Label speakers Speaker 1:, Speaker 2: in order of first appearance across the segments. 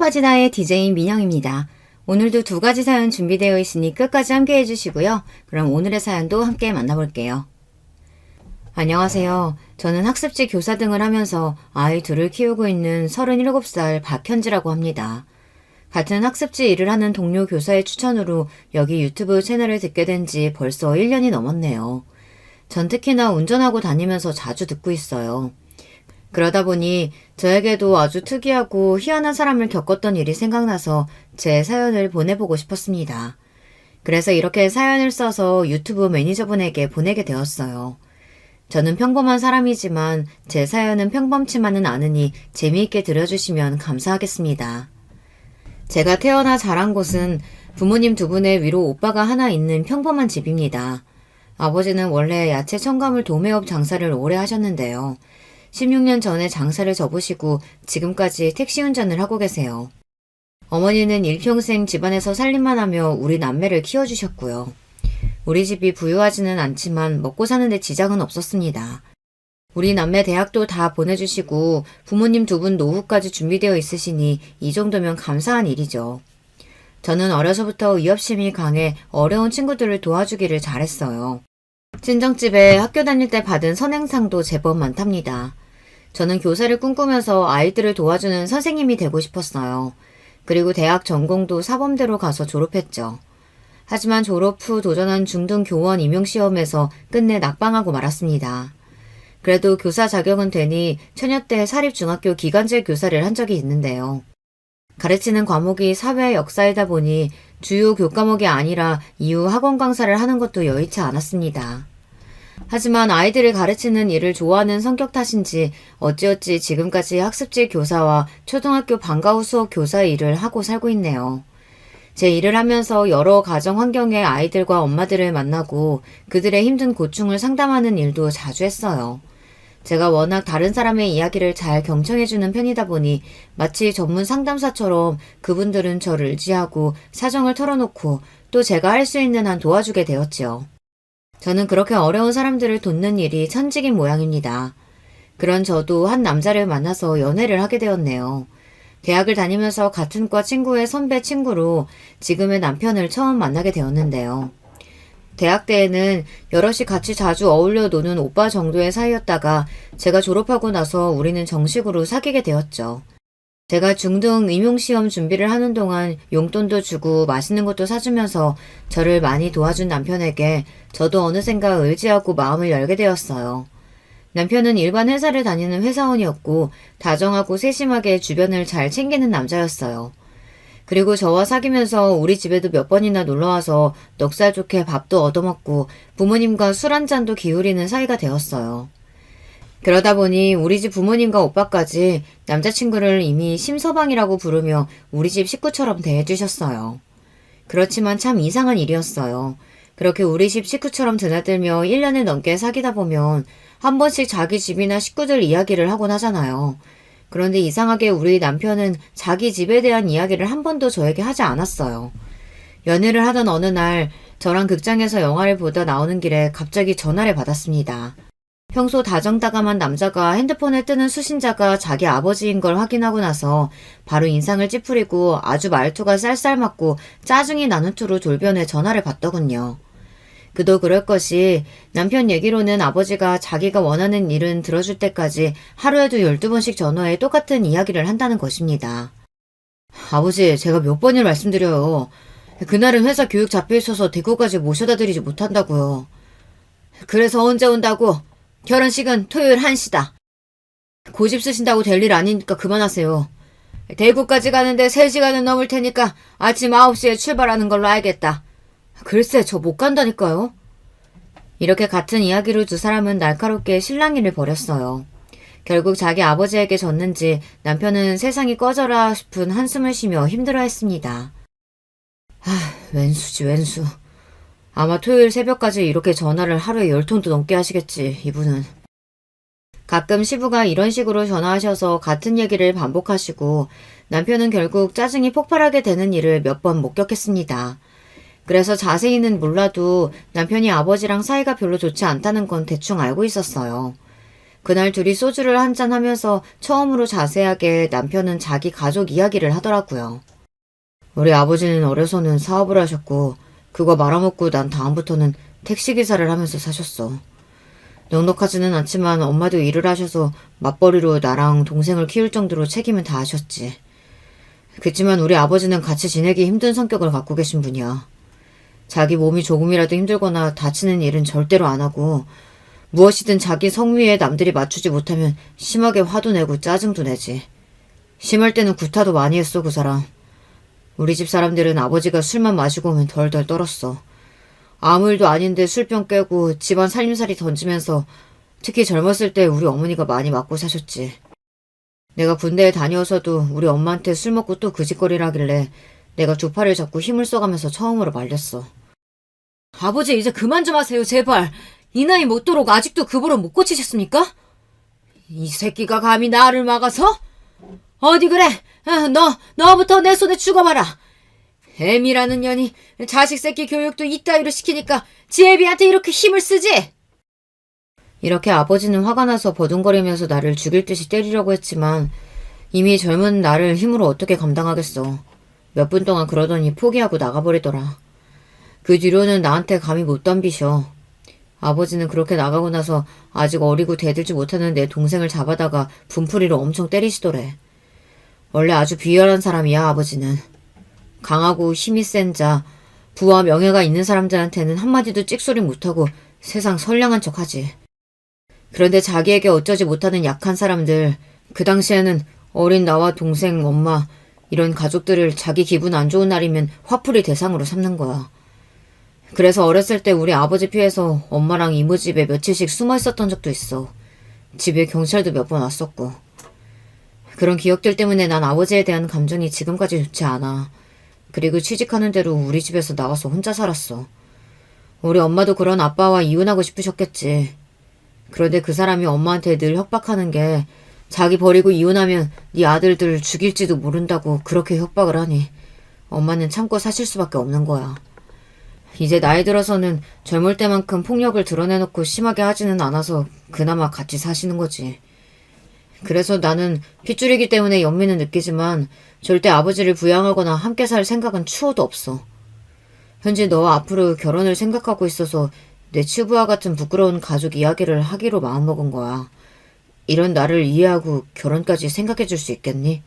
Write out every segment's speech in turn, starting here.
Speaker 1: 힙합하지다의 DJ 민영입니다. 오늘도 두 가지 사연 준비되어 있으니 끝까지 함께 해주시고요. 그럼 오늘의 사연도 함께 만나볼게요. 안녕하세요. 저는 학습지 교사 등을 하면서 아이 둘을 키우고 있는 37살 박현지라고 합니다. 같은 학습지 일을 하는 동료 교사의 추천으로 여기 유튜브 채널을 듣게 된 지 벌써 1년이 넘었네요. 전 특히나 운전하고 다니면서 자주 듣고 있어요. 그러다 보니 저에게도 아주 특이하고 희한한 사람을 겪었던 일이 생각나서 제 사연을 보내보고 싶었습니다. 그래서 이렇게 사연을 써서 유튜브 매니저분에게 보내게 되었어요. 저는 평범한 사람이지만 제 사연은 평범치만은 않으니 재미있게 들어주시면 감사하겠습니다. 제가 태어나 자란 곳은 부모님 두 분의 위로 오빠가 하나 있는 평범한 집입니다. 아버지는 원래 야채 첨가물 도매업 장사를 오래 하셨는데요. 16년 전에 장사를 접으시고 지금까지 택시 운전을 하고 계세요. 어머니는 일평생 집안에서 살림만 하며 우리 남매를 키워주셨고요. 우리 집이 부유하지는 않지만 먹고 사는데 지장은 없었습니다. 우리 남매 대학도 다 보내주시고 부모님 두 분 노후까지 준비되어 있으시니 이 정도면 감사한 일이죠. 저는 어려서부터 위협심이 강해 어려운 친구들을 도와주기를 잘했어요. 친정집에 학교 다닐 때 받은 선행상도 제법 많답니다. 저는 교사를 꿈꾸면서 아이들을 도와주는 선생님이 되고 싶었어요. 그리고 대학 전공도 사범대로 가서 졸업했죠. 하지만 졸업 후 도전한 중등교원 임용시험에서 끝내 낙방하고 말았습니다. 그래도 교사 자격은 되니 처녀 때 사립중학교 기간제 교사를 한 적이 있는데요. 가르치는 과목이 사회 역사이다 보니 주요 교과목이 아니라 이후 학원 강사를 하는 것도 여의치 않았습니다. 하지만 아이들을 가르치는 일을 좋아하는 성격 탓인지 어찌어찌 지금까지 학습지 교사와 초등학교 방과 후 수업 교사 일을 하고 살고 있네요. 제 일을 하면서 여러 가정 환경의 아이들과 엄마들을 만나고 그들의 힘든 고충을 상담하는 일도 자주 했어요. 제가 워낙 다른 사람의 이야기를 잘 경청해주는 편이다 보니 마치 전문 상담사처럼 그분들은 저를 의지하고 사정을 털어놓고 또 제가 할 수 있는 한 도와주게 되었지요. 저는 그렇게 어려운 사람들을 돕는 일이 천직인 모양입니다. 그런 저도 한 남자를 만나서 연애를 하게 되었네요. 대학을 다니면서 같은 과 친구의 선배 친구로 지금의 남편을 처음 만나게 되었는데요. 대학 때에는 여럿이 같이 자주 어울려 노는 오빠 정도의 사이였다가 제가 졸업하고 나서 우리는 정식으로 사귀게 되었죠. 제가 중등 임용시험 준비를 하는 동안 용돈도 주고 맛있는 것도 사주면서 저를 많이 도와준 남편에게 저도 어느샌가 의지하고 마음을 열게 되었어요. 남편은 일반 회사를 다니는 회사원이었고 다정하고 세심하게 주변을 잘 챙기는 남자였어요. 그리고 저와 사귀면서 우리 집에도 몇 번이나 놀러와서 넉살 좋게 밥도 얻어먹고 부모님과 술 한 잔도 기울이는 사이가 되었어요. 그러다 보니 우리 집 부모님과 오빠까지 남자친구를 이미 심서방이라고 부르며 우리 집 식구처럼 대해주셨어요. 그렇지만 참 이상한 일이었어요. 그렇게 우리 집 식구처럼 드나들며 1년을 넘게 사귀다 보면 한 번씩 자기 집이나 식구들 이야기를 하곤 하잖아요. 그런데 이상하게 우리 남편은 자기 집에 대한 이야기를 한 번도 저에게 하지 않았어요. 연애를 하던 어느 날 저랑 극장에서 영화를 보다 나오는 길에 갑자기 전화를 받았습니다. 평소 다정다감한 남자가 핸드폰에 뜨는 수신자가 자기 아버지인 걸 확인하고 나서 바로 인상을 찌푸리고 아주 말투가 쌀쌀맞고 짜증이 나는 투로 돌변해 전화를 받더군요. 그도 그럴 것이 남편 얘기로는 아버지가 자기가 원하는 일은 들어줄 때까지 하루에도 12번씩 전화해 똑같은 이야기를 한다는 것입니다. 아버지, 제가 몇 번을 말씀드려요. 그날은 회사 교육 잡혀있어서 대구까지 모셔다 드리지 못한다고요. 그래서 언제 온다고? 결혼식은 토요일 1시다. 고집 쓰신다고 될 일 아니니까 그만하세요. 대구까지 가는데 3시간은 넘을 테니까 아침 9시에 출발하는 걸로 알겠다. 글쎄, 저 못 간다니까요. 이렇게 같은 이야기로 두 사람은 날카롭게 실랑이를 벌였어요. 결국 자기 아버지에게 졌는지 남편은 세상이 꺼져라 싶은 한숨을 쉬며 힘들어했습니다. 웬수지 웬수. 아마 토요일 새벽까지 이렇게 전화를 하루에 10통도 넘게 하시겠지, 이분은. 가끔 시부가 이런 식으로 전화하셔서 같은 얘기를 반복하시고 남편은 결국 짜증이 폭발하게 되는 일을 몇 번 목격했습니다. 그래서 자세히는 몰라도 남편이 아버지랑 사이가 별로 좋지 않다는 건 대충 알고 있었어요. 그날 둘이 소주를 한잔 하면서 처음으로 자세하게 남편은 자기 가족 이야기를 하더라고요. 우리 아버지는 어려서는 사업을 하셨고 그거 말아먹고 난 다음부터는 택시기사를 하면서 사셨어. 넉넉하지는 않지만 엄마도 일을 하셔서 맞벌이로 나랑 동생을 키울 정도로 책임은 다 하셨지. 그치만 우리 아버지는 같이 지내기 힘든 성격을 갖고 계신 분이야. 자기 몸이 조금이라도 힘들거나 다치는 일은 절대로 안 하고 무엇이든 자기 성위에 남들이 맞추지 못하면 심하게 화도 내고 짜증도 내지. 심할 때는 구타도 많이 했어, 그 사람. 우리 집 사람들은 아버지가 술만 마시고 오면 덜덜 떨었어. 아무 일도 아닌데 술병 깨고 집안 살림살이 던지면서 특히 젊었을 때 우리 어머니가 많이 맞고 사셨지. 내가 군대에 다녀서도 우리 엄마한테 술 먹고 또 그 짓거리를 하길래 내가 두 팔을 잡고 힘을 써가면서 처음으로 말렸어. 아버지 이제 그만 좀 하세요, 제발. 이 나이 못도록 아직도 그 버릇 못 고치셨습니까? 이 새끼가 감히 나를 막아서? 어디 그래? 너부터 내 손에 죽어봐라. 애미라는 년이 자식 새끼 교육도 이따위로 시키니까 지 애비한테 이렇게 힘을 쓰지? 이렇게 아버지는 화가 나서 버둥거리면서 나를 죽일 듯이 때리려고 했지만 이미 젊은 나를 힘으로 어떻게 감당하겠어. 몇 분 동안 그러더니 포기하고 나가버리더라. 그 뒤로는 나한테 감히 못 덤비셔. 아버지는 그렇게 나가고 나서 아직 어리고 대들지 못하는 내 동생을 잡아다가 분풀이로 엄청 때리시더래. 원래 아주 비열한 사람이야, 아버지는. 강하고 힘이 센 자, 부와 명예가 있는 사람들한테는 한마디도 찍소리 못하고 세상 선량한 척하지. 그런데 자기에게 어쩌지 못하는 약한 사람들, 그 당시에는 어린 나와 동생, 엄마 이런 가족들을 자기 기분 안 좋은 날이면 화풀이 대상으로 삼는 거야. 그래서 어렸을 때 우리 아버지 피해서 엄마랑 이모 집에 며칠씩 숨어 있었던 적도 있어. 집에 경찰도 몇 번 왔었고. 그런 기억들 때문에 난 아버지에 대한 감정이 지금까지 좋지 않아. 그리고 취직하는 대로 우리 집에서 나와서 혼자 살았어. 우리 엄마도 그런 아빠와 이혼하고 싶으셨겠지. 그런데 그 사람이 엄마한테 늘 협박하는 게 자기 버리고 이혼하면 네 아들들 죽일지도 모른다고 그렇게 협박을 하니 엄마는 참고 사실 수밖에 없는 거야. 이제 나이 들어서는 젊을 때만큼 폭력을 드러내놓고 심하게 하지는 않아서 그나마 같이 사시는 거지. 그래서 나는 핏줄이기 때문에 연민은 느끼지만 절대 아버지를 부양하거나 함께 살 생각은 추호도 없어. 현재 너와 앞으로 결혼을 생각하고 있어서 내 치부와 같은 부끄러운 가족 이야기를 하기로 마음먹은 거야. 이런 나를 이해하고 결혼까지 생각해줄 수 있겠니?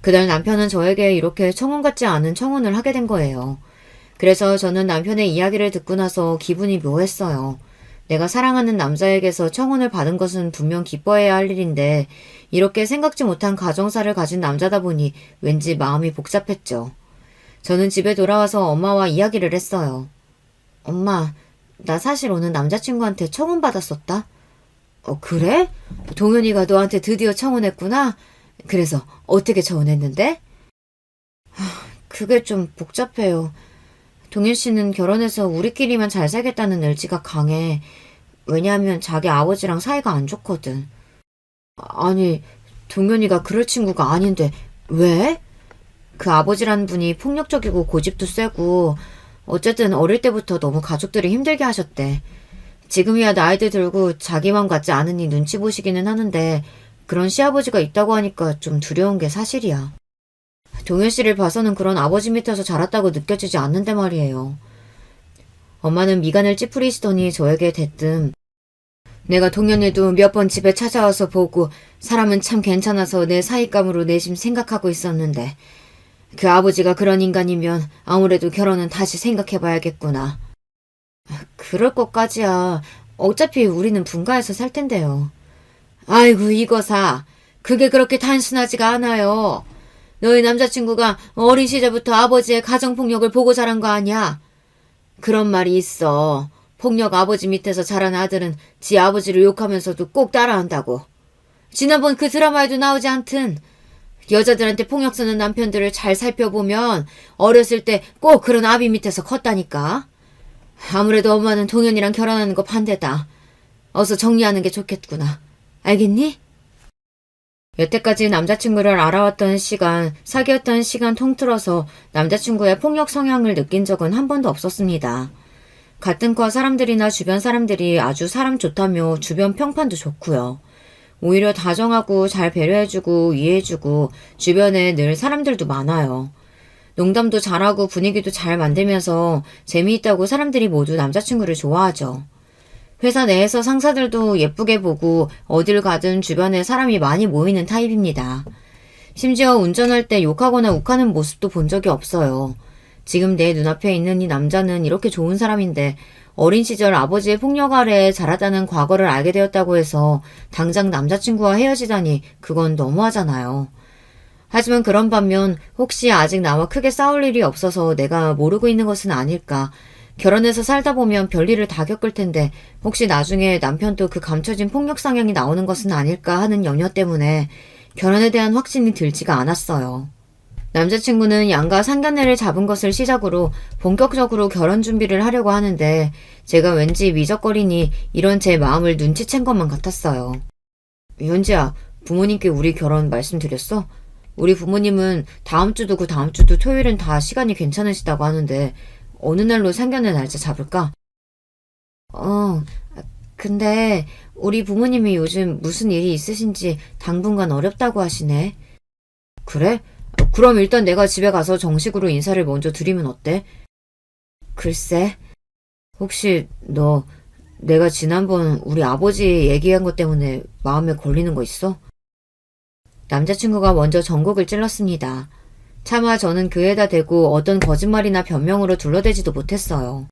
Speaker 1: 그날 남편은 저에게 이렇게 청혼 같지 않은 청혼을 하게 된 거예요. 그래서 저는 남편의 이야기를 듣고 나서 기분이 묘했어요. 내가 사랑하는 남자에게서 청혼을 받은 것은 분명 기뻐해야 할 일인데 이렇게 생각지 못한 가정사를 가진 남자다 보니 왠지 마음이 복잡했죠. 저는 집에 돌아와서 엄마와 이야기를 했어요. 엄마, 나 사실 오늘 남자친구한테 청혼받았었다. 그래? 동현이가 너한테 드디어 청혼했구나? 그래서 어떻게 청혼했는데? 그게 좀 복잡해요. 동일 씨는 결혼해서 우리끼리만 잘 살겠다는 의지가 강해. 왜냐하면 자기 아버지랑 사이가 안 좋거든. 아니, 동현이가 그럴 친구가 아닌데 왜? 그 아버지란 분이 폭력적이고 고집도 세고 어쨌든 어릴 때부터 너무 가족들이 힘들게 하셨대. 지금이야 나이도 들고 자기 맘 같지 않으니 눈치 보시기는 하는데 그런 시아버지가 있다고 하니까 좀 두려운 게 사실이야. 동현 씨를 봐서는 그런 아버지 밑에서 자랐다고 느껴지지 않는데 말이에요. 엄마는 미간을 찌푸리시더니 저에게 대뜸 내가 동현이도 몇 번 집에 찾아와서 보고 사람은 참 괜찮아서 내 사윗감으로 내심 생각하고 있었는데 그 아버지가 그런 인간이면 아무래도 결혼은 다시 생각해봐야겠구나. 그럴 것까지야. 어차피 우리는 분가해서 살 텐데요. 아이고 이거사. 그게 그렇게 단순하지가 않아요. 너희 남자친구가 어린 시절부터 아버지의 가정폭력을 보고 자란 거 아니야? 그런 말이 있어. 폭력 아버지 밑에서 자란 아들은 지 아버지를 욕하면서도 꼭 따라한다고. 지난번 그 드라마에도 나오지 않든 여자들한테 폭력 쓰는 남편들을 잘 살펴보면 어렸을 때 꼭 그런 아비 밑에서 컸다니까. 아무래도 엄마는 동현이랑 결혼하는 거 반대다. 어서 정리하는 게 좋겠구나. 알겠니? 여태까지 남자친구를 알아왔던 시간, 사귀었던 시간 통틀어서 남자친구의 폭력 성향을 느낀 적은 한 번도 없었습니다. 같은 과 사람들이나 주변 사람들이 아주 사람 좋다며 주변 평판도 좋고요. 오히려 다정하고 잘 배려해주고 이해해주고 주변에 늘 사람들도 많아요. 농담도 잘하고 분위기도 잘 만들면서 재미있다고 사람들이 모두 남자친구를 좋아하죠. 회사 내에서 상사들도 예쁘게 보고 어딜 가든 주변에 사람이 많이 모이는 타입입니다. 심지어 운전할 때 욕하거나 욱하는 모습도 본 적이 없어요. 지금 내 눈앞에 있는 이 남자는 이렇게 좋은 사람인데 어린 시절 아버지의 폭력 아래 자랐다는 과거를 알게 되었다고 해서 당장 남자친구와 헤어지다니 그건 너무하잖아요. 하지만 그런 반면 혹시 아직 나와 크게 싸울 일이 없어서 내가 모르고 있는 것은 아닐까. 결혼해서 살다 보면 별일을 다 겪을 텐데 혹시 나중에 남편도 그 감춰진 폭력 상향이 나오는 것은 아닐까 하는 염려 때문에 결혼에 대한 확신이 들지가 않았어요. 남자친구는 양가 상견례를 잡은 것을 시작으로 본격적으로 결혼 준비를 하려고 하는데 제가 왠지 미적거리니 이런 제 마음을 눈치챈 것만 같았어요. 현지야, 부모님께 우리 결혼 말씀드렸어? 우리 부모님은 다음 주도 그 다음 주도 토요일은 다 시간이 괜찮으시다고 하는데 어느 날로 상견례 날짜 잡을까? 근데 우리 부모님이 요즘 무슨 일이 있으신지 당분간 어렵다고 하시네. 그래? 그럼 일단 내가 집에 가서 정식으로 인사를 먼저 드리면 어때? 글쎄, 혹시 너 내가 지난번 우리 아버지 얘기한 것 때문에 마음에 걸리는 거 있어? 남자친구가 먼저 전곡을 찔렀습니다. 차마 저는 그에다 대고 어떤 거짓말이나 변명으로 둘러대지도 못했어요.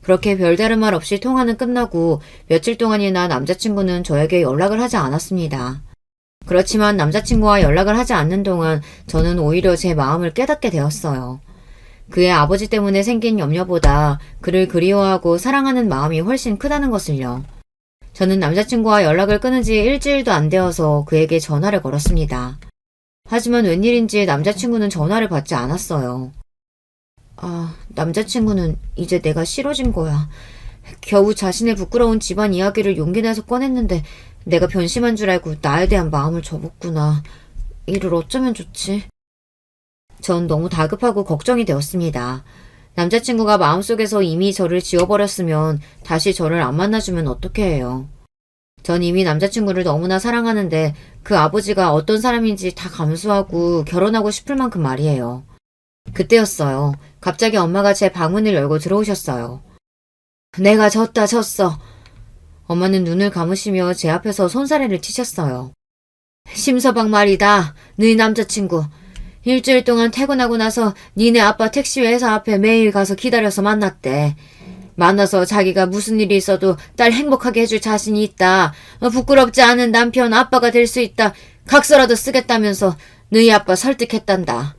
Speaker 1: 그렇게 별다른 말 없이 통화는 끝나고 며칠 동안이나 남자친구는 저에게 연락을 하지 않았습니다. 그렇지만 남자친구와 연락을 하지 않는 동안 저는 오히려 제 마음을 깨닫게 되었어요. 그의 아버지 때문에 생긴 염려보다 그를 그리워하고 사랑하는 마음이 훨씬 크다는 것을요. 저는 남자친구와 연락을 끊은 지 일주일도 안 되어서 그에게 전화를 걸었습니다. 하지만 웬일인지 남자친구는 전화를 받지 않았어요. 남자친구는 이제 내가 싫어진 거야. 겨우 자신의 부끄러운 집안 이야기를 용기 내서 꺼냈는데 내가 변심한 줄 알고 나에 대한 마음을 접었구나. 이를 어쩌면 좋지? 전 너무 다급하고 걱정이 되었습니다. 남자친구가 마음속에서 이미 저를 지워버렸으면 다시 저를 안 만나주면 어떻게 해요. 전 이미 남자친구를 너무나 사랑하는데 그 아버지가 어떤 사람인지 다 감수하고 결혼하고 싶을 만큼 말이에요. 그때였어요. 갑자기 엄마가 제 방문을 열고 들어오셨어요. 내가 졌어. 엄마는 눈을 감으시며 제 앞에서 손사래를 치셨어요. 심서방 말이다. 너희 남자친구. 일주일 동안 퇴근하고 나서 니네 아빠 택시 회사 앞에 매일 가서 기다려서 만났대. 만나서 자기가 무슨 일이 있어도 딸 행복하게 해줄 자신이 있다. 부끄럽지 않은 남편 아빠가 될 수 있다. 각서라도 쓰겠다면서 너희 아빠 설득했단다.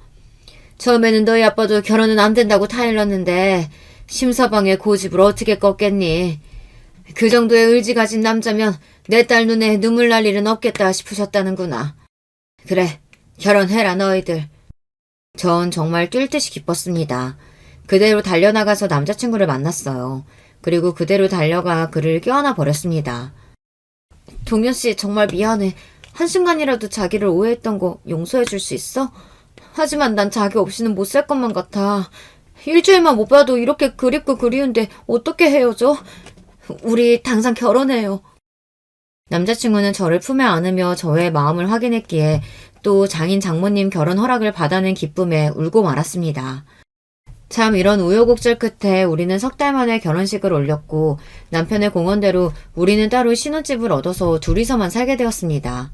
Speaker 1: 처음에는 너희 아빠도 결혼은 안 된다고 타일렀는데 심서방의 고집을 어떻게 꺾겠니? 그 정도의 의지 가진 남자면 내 딸 눈에 눈물 날 일은 없겠다 싶으셨다는구나. 그래, 결혼해라 너희들. 전 정말 뛸 듯이 기뻤습니다. 그대로 달려나가서 남자친구를 만났어요. 그리고 그대로 달려가 그를 껴안아 버렸습니다. 동현씨 정말 미안해. 한순간이라도 자기를 오해했던 거 용서해 줄 수 있어? 하지만 난 자기 없이는 못 살 것만 같아. 일주일만 못 봐도 이렇게 그립고 그리운데 어떻게 헤어져? 우리 당장 결혼해요. 남자친구는 저를 품에 안으며 저의 마음을 확인했기에 또 장인 장모님 결혼 허락을 받아낸 기쁨에 울고 말았습니다. 참 이런 우여곡절 끝에 우리는 석 달 만에 결혼식을 올렸고 남편의 공언대로 우리는 따로 신혼집을 얻어서 둘이서만 살게 되었습니다.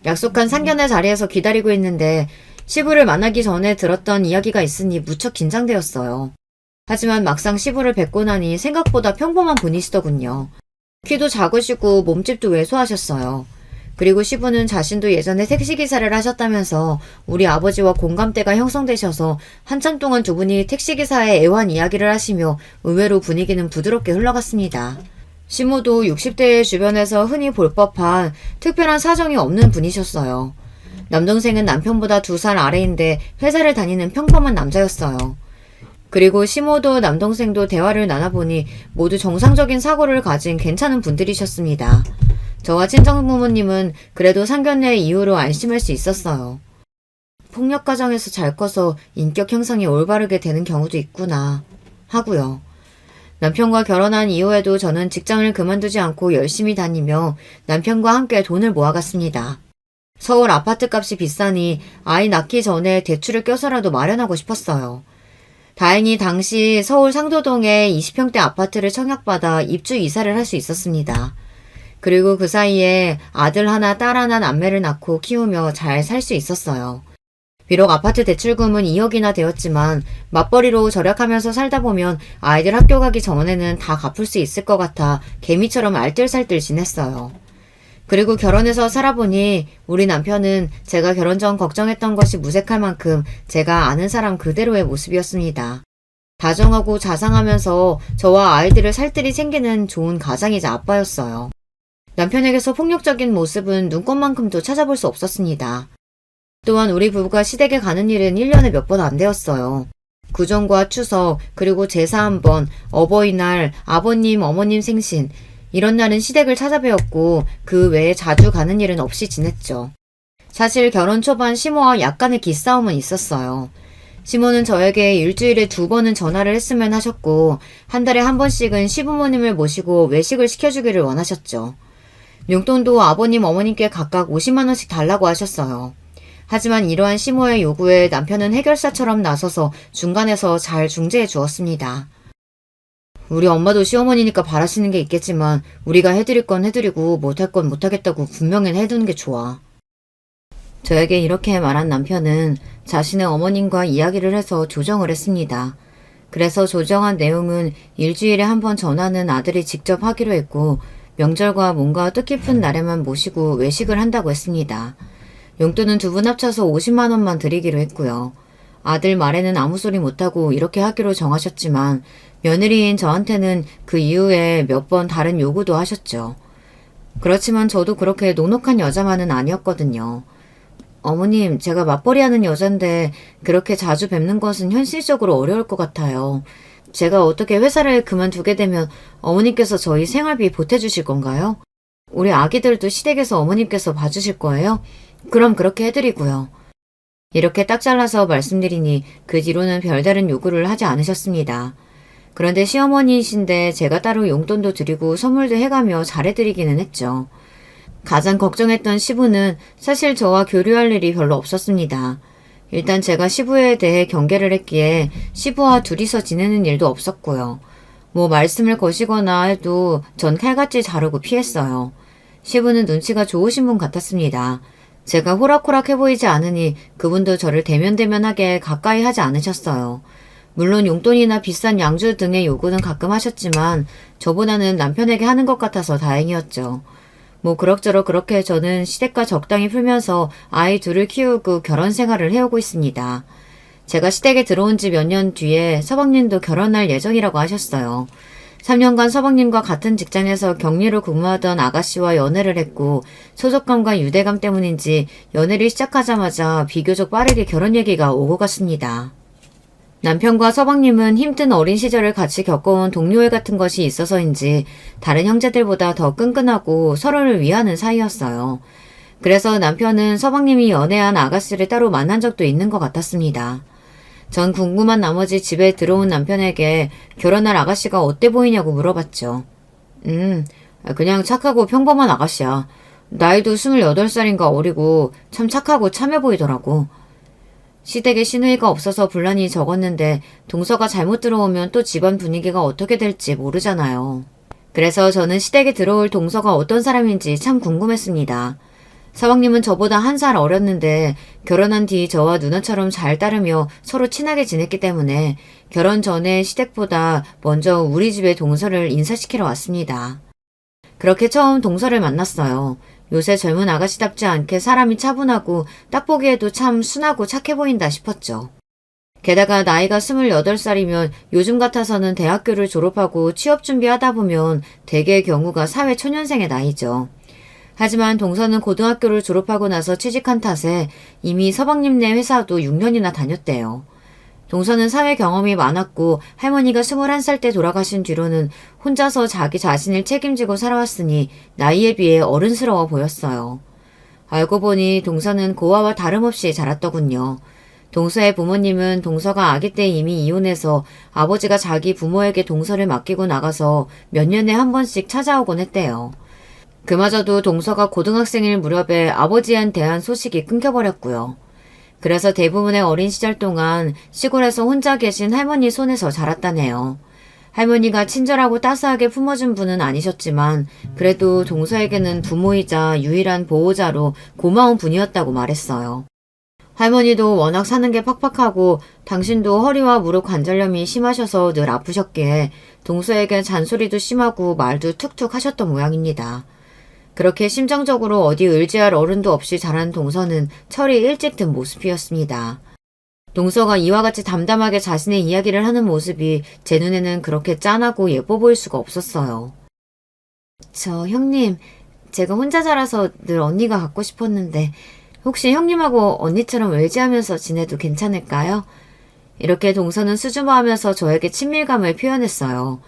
Speaker 1: 약속한 상견례 자리에서 기다리고 있는데 시부를 만나기 전에 들었던 이야기가 있으니 무척 긴장되었어요. 하지만 막상 시부를 뵙고 나니 생각보다 평범한 분이시더군요. 키도 작으시고 몸집도 왜소하셨어요. 그리고 시부는 자신도 예전에 택시기사를 하셨다면서 우리 아버지와 공감대가 형성되셔서 한참 동안 두 분이 택시기사의 애환 이야기를 하시며 의외로 분위기는 부드럽게 흘러갔습니다. 시모도 60대의 주변에서 흔히 볼 법한 특별한 사정이 없는 분이셨어요. 남동생은 남편보다 2살 아래인데 회사를 다니는 평범한 남자였어요. 그리고 시모도 남동생도 대화를 나눠보니 모두 정상적인 사고를 가진 괜찮은 분들이셨습니다. 저와 친정부모님은 그래도 상견례 이후로 안심할 수 있었어요. 폭력 가정에서 잘 커서 인격 형성이 올바르게 되는 경우도 있구나 하고요. 남편과 결혼한 이후에도 저는 직장을 그만두지 않고 열심히 다니며 남편과 함께 돈을 모아갔습니다. 서울 아파트값이 비싸니 아이 낳기 전에 대출을 껴서라도 마련하고 싶었어요. 다행히 당시 서울 상도동에 20평대 아파트를 청약받아 입주 이사를 할 수 있었습니다. 그리고 그 사이에 아들 하나 딸 하나 남매를 낳고 키우며 잘 살 수 있었어요. 비록 아파트 대출금은 2억이나 되었지만 맞벌이로 절약하면서 살다 보면 아이들 학교 가기 전에는 다 갚을 수 있을 것 같아 개미처럼 알뜰살뜰 지냈어요. 그리고 결혼해서 살아보니 우리 남편은 제가 결혼 전 걱정했던 것이 무색할 만큼 제가 아는 사람 그대로의 모습이었습니다. 다정하고 자상하면서 저와 아이들을 살뜰히 챙기는 좋은 가장이자 아빠였어요. 남편에게서 폭력적인 모습은 눈꽃만큼도 찾아볼 수 없었습니다. 또한 우리 부부가 시댁에 가는 일은 1년에 몇 번 안 되었어요. 구정과 추석, 그리고 제사 한 번, 어버이날, 아버님, 어머님 생신, 이런 날은 시댁을 찾아뵈었고 그 외에 자주 가는 일은 없이 지냈죠. 사실 결혼 초반 시모와 약간의 기싸움은 있었어요. 시모는 저에게 일주일에 2번은 전화를 했으면 하셨고 한 달에 한 번씩은 시부모님을 모시고 외식을 시켜주기를 원하셨죠. 용돈도 아버님, 어머님께 각각 50만 원씩 달라고 하셨어요. 하지만 이러한 시모의 요구에 남편은 해결사처럼 나서서 중간에서 잘 중재해 주었습니다. 우리 엄마도 시어머니니까 바라시는 게 있겠지만 우리가 해드릴 건 해드리고 못할 건 못하겠다고 분명히 해두는 게 좋아. 저에게 이렇게 말한 남편은 자신의 어머님과 이야기를 해서 조정을 했습니다. 그래서 조정한 내용은 일주일에 한 번 전화는 아들이 직접 하기로 했고 명절과 뭔가 뜻깊은 날에만 모시고 외식을 한다고 했습니다. 용돈은 두 분 합쳐서 50만 원만 드리기로 했고요. 아들 말에는 아무 소리 못하고 이렇게 하기로 정하셨지만 며느리인 저한테는 그 이후에 몇 번 다른 요구도 하셨죠. 그렇지만 저도 그렇게 녹록한 여자만은 아니었거든요. 어머님, 제가 맞벌이하는 여잔데 그렇게 자주 뵙는 것은 현실적으로 어려울 것 같아요. 제가 어떻게 회사를 그만두게 되면 어머님께서 저희 생활비 보태주실 건가요? 우리 아기들도 시댁에서 어머님께서 봐주실 거예요? 그럼 그렇게 해드리고요. 이렇게 딱 잘라서 말씀드리니 그 뒤로는 별다른 요구를 하지 않으셨습니다. 그런데 시어머니이신데 제가 따로 용돈도 드리고 선물도 해가며 잘해드리기는 했죠. 가장 걱정했던 시부는 사실 저와 교류할 일이 별로 없었습니다. 일단 제가 시부에 대해 경계를 했기에 시부와 둘이서 지내는 일도 없었고요. 뭐 말씀을 거시거나 해도 전 칼같이 자르고 피했어요. 시부는 눈치가 좋으신 분 같았습니다. 제가 호락호락해 보이지 않으니 그분도 저를 대면대면하게 가까이 하지 않으셨어요. 물론 용돈이나 비싼 양주 등의 요구는 가끔 하셨지만 저보다는 남편에게 하는 것 같아서 다행이었죠. 뭐 그럭저럭 그렇게 저는 시댁과 적당히 풀면서 아이 둘을 키우고 결혼 생활을 해오고 있습니다. 제가 시댁에 들어온 지 몇 년 뒤에 서방님도 결혼할 예정이라고 하셨어요. 3년간 서방님과 같은 직장에서 격리로 근무하던 아가씨와 연애를 했고 소속감과 유대감 때문인지 연애를 시작하자마자 비교적 빠르게 결혼 얘기가 오고 갔습니다. 남편과 서방님은 힘든 어린 시절을 같이 겪어온 동료애 같은 것이 있어서인지 다른 형제들보다 더 끈끈하고 서로를 위하는 사이였어요. 그래서 남편은 서방님이 연애한 아가씨를 따로 만난 적도 있는 것 같았습니다. 전 궁금한 나머지 집에 들어온 남편에게 결혼할 아가씨가 어때 보이냐고 물어봤죠. 그냥 착하고 평범한 아가씨야. 나이도 28살인가 어리고 참 착하고 참해 보이더라고. 시댁에 시누이가 없어서 분란이 적었는데 동서가 잘못 들어오면 또 집안 분위기가 어떻게 될지 모르잖아요. 그래서 저는 시댁에 들어올 동서가 어떤 사람인지 참 궁금했습니다. 서방님은 저보다 1살 어렸는데 결혼한 뒤 저와 누나처럼 잘 따르며 서로 친하게 지냈기 때문에 결혼 전에 시댁보다 먼저 우리 집에 동서를 인사시키러 왔습니다. 그렇게 처음 동서를 만났어요. 요새 젊은 아가씨답지 않게 사람이 차분하고 딱 보기에도 참 순하고 착해 보인다 싶었죠. 게다가 나이가 28살이면 요즘 같아서는 대학교를 졸업하고 취업 준비하다 보면 대개의 경우가 사회 초년생의 나이죠. 하지만 동서는 고등학교를 졸업하고 나서 취직한 탓에 이미 서방님네 회사도 6년이나 다녔대요. 동서는 사회 경험이 많았고 할머니가 21살 때 돌아가신 뒤로는 혼자서 자기 자신을 책임지고 살아왔으니 나이에 비해 어른스러워 보였어요. 알고 보니 동서는 고아와 다름없이 자랐더군요. 동서의 부모님은 동서가 아기 때 이미 이혼해서 아버지가 자기 부모에게 동서를 맡기고 나가서 몇 년에 한 번씩 찾아오곤 했대요. 그마저도 동서가 고등학생일 무렵에 아버지에 대한 소식이 끊겨버렸고요. 그래서 대부분의 어린 시절 동안 시골에서 혼자 계신 할머니 손에서 자랐다네요. 할머니가 친절하고 따스하게 품어준 분은 아니셨지만 그래도 동서에게는 부모이자 유일한 보호자로 고마운 분이었다고 말했어요. 할머니도 워낙 사는 게 팍팍하고 당신도 허리와 무릎 관절염이 심하셔서 늘 아프셨기에 동서에겐 잔소리도 심하고 말도 툭툭 하셨던 모양입니다. 그렇게 심정적으로 어디 의지할 어른도 없이 자란 동서는 철이 일찍 든 모습이었습니다. 동서가 이와 같이 담담하게 자신의 이야기를 하는 모습이 제 눈에는 그렇게 짠하고 예뻐 보일 수가 없었어요. 저 형님, 제가 혼자 자라서 늘 언니가 갖고 싶었는데 혹시 형님하고 언니처럼 외지하면서 지내도 괜찮을까요? 이렇게 동서는 수줍어하면서 저에게 친밀감을 표현했어요.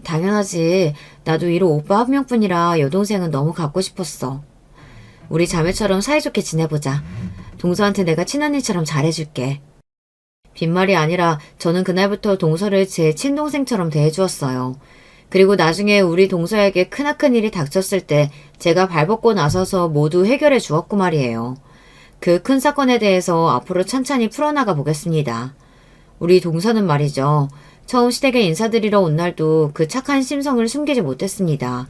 Speaker 1: 당연하지. 나도 이로 오빠 한 명뿐이라 여동생은 너무 갖고 싶었어. 우리 자매처럼 사이좋게 지내보자. 동서한테 내가 친언니처럼 잘해줄게. 빈말이 아니라 저는 그날부터 동서를 제 친동생처럼 대해주었어요. 그리고 나중에 우리 동서에게 크나큰 일이 닥쳤을 때 제가 발벗고 나서서 모두 해결해 주었고 말이에요. 그 큰 사건에 대해서 앞으로 천천히 풀어나가 보겠습니다. 우리 동서는 말이죠. 처음 시댁에 인사드리러 온 날도 그 착한 심성을 숨기지 못했습니다.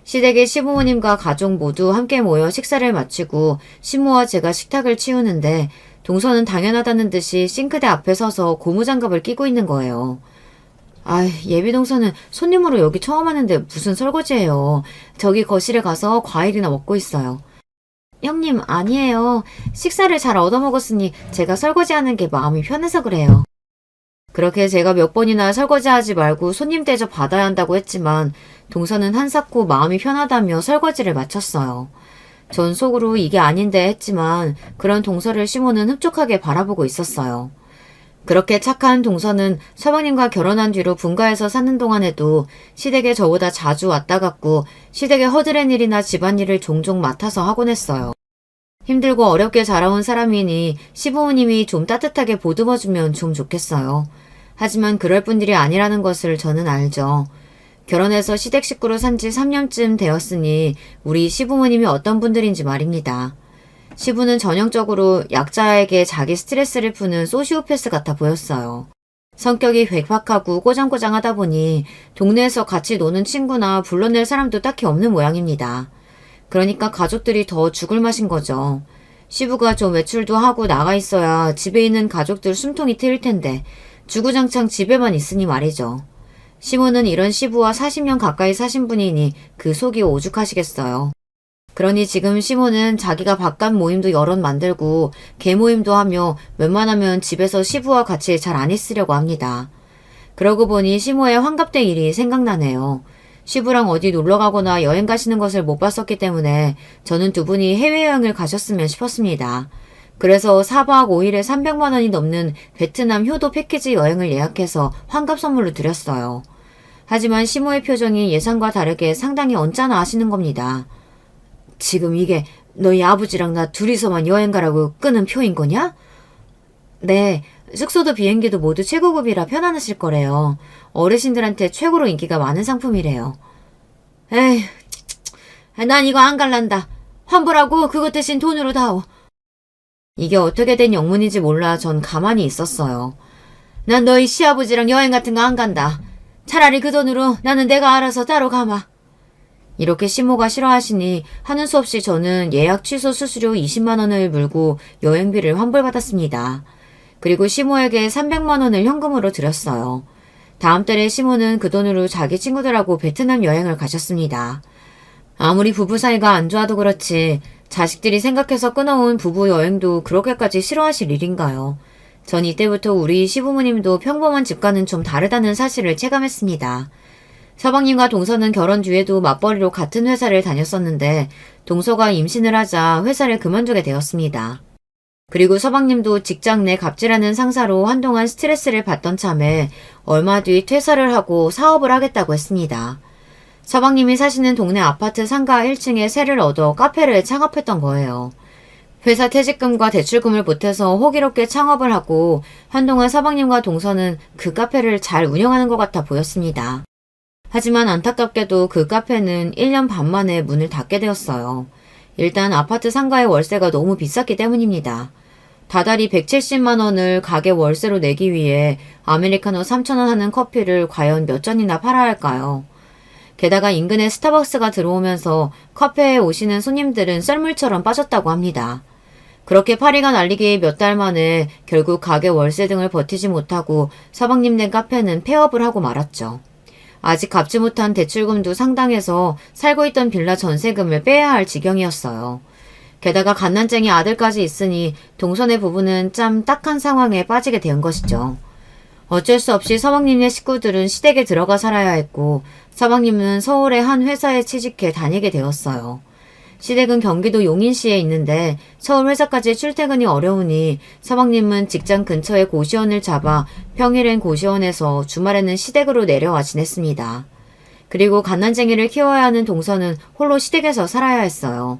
Speaker 1: 시댁의 시부모님과 가족 모두 함께 모여 식사를 마치고 시모와 제가 식탁을 치우는데 동서는 당연하다는 듯이 싱크대 앞에 서서 고무장갑을 끼고 있는 거예요. 예비 동서는 손님으로 여기 처음 왔는데 무슨 설거지예요. 저기 거실에 가서 과일이나 먹고 있어요. 형님, 아니에요. 식사를 잘 얻어먹었으니 제가 설거지하는 게 마음이 편해서 그래요. 그렇게 제가 몇 번이나 설거지하지 말고 손님 대접 받아야 한다고 했지만 동서는 한사코 마음이 편하다며 설거지를 마쳤어요. 전 속으로 이게 아닌데 했지만 그런 동서를 시모는 흡족하게 바라보고 있었어요. 그렇게 착한 동서는 서방님과 결혼한 뒤로 분가해서 사는 동안에도 시댁에 저보다 자주 왔다 갔고 시댁의 허드렛 일이나 집안일을 종종 맡아서 하곤 했어요. 힘들고 어렵게 자라온 사람이니 시부모님이 좀 따뜻하게 보듬어주면 좀 좋겠어요. 하지만 그럴 분들이 아니라는 것을 저는 알죠. 결혼해서 시댁 식구로 산 지 3년쯤 되었으니 우리 시부모님이 어떤 분들인지 말입니다. 시부는 전형적으로 약자에게 자기 스트레스를 푸는 소시오패스 같아 보였어요. 성격이 괴팍하고 꼬장꼬장하다 보니 동네에서 같이 노는 친구나 불러낼 사람도 딱히 없는 모양입니다. 그러니까 가족들이 더 죽을 맛인 거죠. 시부가 좀 외출도 하고 나가 있어야 집에 있는 가족들 숨통이 트일 텐데 주구장창 집에만 있으니 말이죠. 시모는 이런 시부와 40년 가까이 사신 분이니 그 속이 오죽하시겠어요. 그러니 지금 시모는 자기가 바깥 모임도 여럿 만들고 개 모임도 하며 웬만하면 집에서 시부와 같이 잘 안 있으려고 합니다. 그러고 보니 시모의 환갑된 일이 생각나네요. 시부랑 어디 놀러가거나 여행 가시는 것을 못 봤었기 때문에 저는 두 분이 해외여행을 가셨으면 싶었습니다. 그래서 4박 5일에 300만 원이 넘는 베트남 효도 패키지 여행을 예약해서 환갑 선물로 드렸어요. 하지만 시모의 표정이 예상과 다르게 상당히 언짢아 하시는 겁니다. 지금 이게 너희 아버지랑 나 둘이서만 여행 가라고 끄는 표인 거냐? 네, 숙소도 비행기도 모두 최고급이라 편안하실 거래요. 어르신들한테 최고로 인기가 많은 상품이래요. 에휴, 난 이거 안 갈란다. 환불하고 그것 대신 돈으로 다오. 이게 어떻게 된 영문인지 몰라 전 가만히 있었어요. 난 너희 시아버지랑 여행 같은 거 안 간다. 차라리 그 돈으로 나는 내가 알아서 따로 가마. 이렇게 시모가 싫어하시니 하는 수 없이 저는 예약 취소 수수료 20만 원을 물고 여행비를 환불받았습니다. 그리고 시모에게 300만 원을 현금으로 드렸어요. 다음 달에 시모는 그 돈으로 자기 친구들하고 베트남 여행을 가셨습니다. 아무리 부부 사이가 안 좋아도 그렇지 자식들이 생각해서 끊어온 부부 여행도 그렇게까지 싫어하실 일인가요? 전 이때부터 우리 시부모님도 평범한 집과는 좀 다르다는 사실을 체감했습니다. 서방님과 동서는 결혼 뒤에도 맞벌이로 같은 회사를 다녔었는데 동서가 임신을 하자 회사를 그만두게 되었습니다. 그리고 서방님도 직장 내 갑질하는 상사로 한동안 스트레스를 받던 참에 얼마 뒤 퇴사를 하고 사업을 하겠다고 했습니다. 서방님이 사시는 동네 아파트 상가 1층에 세를 얻어 카페를 창업했던 거예요. 회사 퇴직금과 대출금을 보태서 호기롭게 창업을 하고 한동안 서방님과 동서는 그 카페를 잘 운영하는 것 같아 보였습니다. 하지만 안타깝게도 그 카페는 1년 반 만에 문을 닫게 되었어요. 일단 아파트 상가의 월세가 너무 비쌌기 때문입니다. 다달이 170만 원을 가게 월세로 내기 위해 아메리카노 3,000원 하는 커피를 과연 몇 잔이나 팔아야 할까요? 게다가 인근에 스타벅스가 들어오면서 카페에 오시는 손님들은 썰물처럼 빠졌다고 합니다. 그렇게 파리가 날리기 몇 달 만에 결국 가게 월세 등을 버티지 못하고 서방님 네 카페는 폐업을 하고 말았죠. 아직 갚지 못한 대출금도 상당해서 살고 있던 빌라 전세금을 빼야 할 지경이었어요. 게다가 갓난쟁이 아들까지 있으니 동선의 부부는 참 딱한 상황에 빠지게 된 것이죠. 어쩔 수 없이 서방님네 식구들은 시댁에 들어가 살아야 했고 서방님은 서울의 한 회사에 취직해 다니게 되었어요. 시댁은 경기도 용인시에 있는데 서울 회사까지 출퇴근이 어려우니 서방님은 직장 근처에 고시원을 잡아 평일엔 고시원에서 주말에는 시댁으로 내려와 지냈습니다. 그리고 갓난쟁이를 키워야 하는 동서는 홀로 시댁에서 살아야 했어요.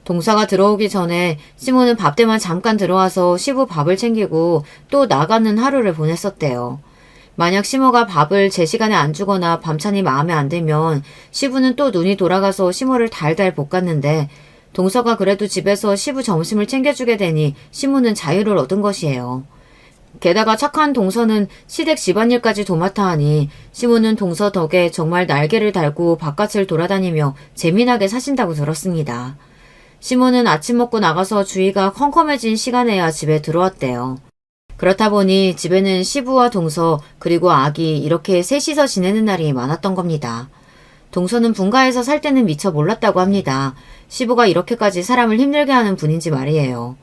Speaker 1: 동서가 들어오기 전에 시모는 밥 때만 잠깐 들어와서 시부 밥을 챙기고 또 나가는 하루를 보냈었대요. 만약 시모가 밥을 제 시간에 안 주거나 밤찬이 마음에 안 들면 시부는 또 눈이 돌아가서 시모를 달달 볶았는데 동서가 그래도 집에서 시부 점심을 챙겨주게 되니 시모는 자유를 얻은 것이에요. 게다가 착한 동서는 시댁 집안일까지 도맡아 하니 시모는 동서 덕에 정말 날개를 달고 바깥을 돌아다니며 재미나게 사신다고 들었습니다. 시모는 아침 먹고 나가서 주위가 컴컴해진 시간에야 집에 들어왔대요. 그렇다 보니 집에는 시부와 동서 그리고 아기 이렇게 셋이서 지내는 날이 많았던 겁니다. 동서는 분가에서 살 때는 미처 몰랐다고 합니다. 시부가 이렇게까지 사람을 힘들게 하는 분인지 말이에요.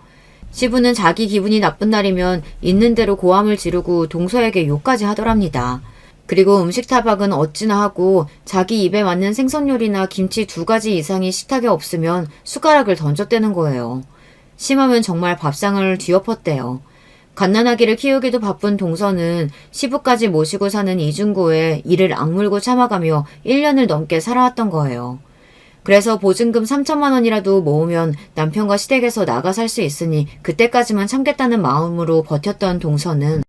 Speaker 1: 시부는 자기 기분이 나쁜 날이면 있는 대로 고함을 지르고 동서에게 욕까지 하더랍니다. 그리고 음식 타박은 어찌나 하고 자기 입에 맞는 생선 요리나 김치 2가지 이상이 식탁에 없으면 숟가락을 던졌대는 거예요. 심하면 정말 밥상을 뒤엎었대요. 갓난아기를 키우기도 바쁜 동서는 시부까지 모시고 사는 이중고에 이를 악물고 참아가며 1년을 넘게 살아왔던 거예요. 그래서 보증금 3천만 원이라도 모으면 남편과 시댁에서 나가 살 수 있으니 그때까지만 참겠다는 마음으로 버텼던 동서는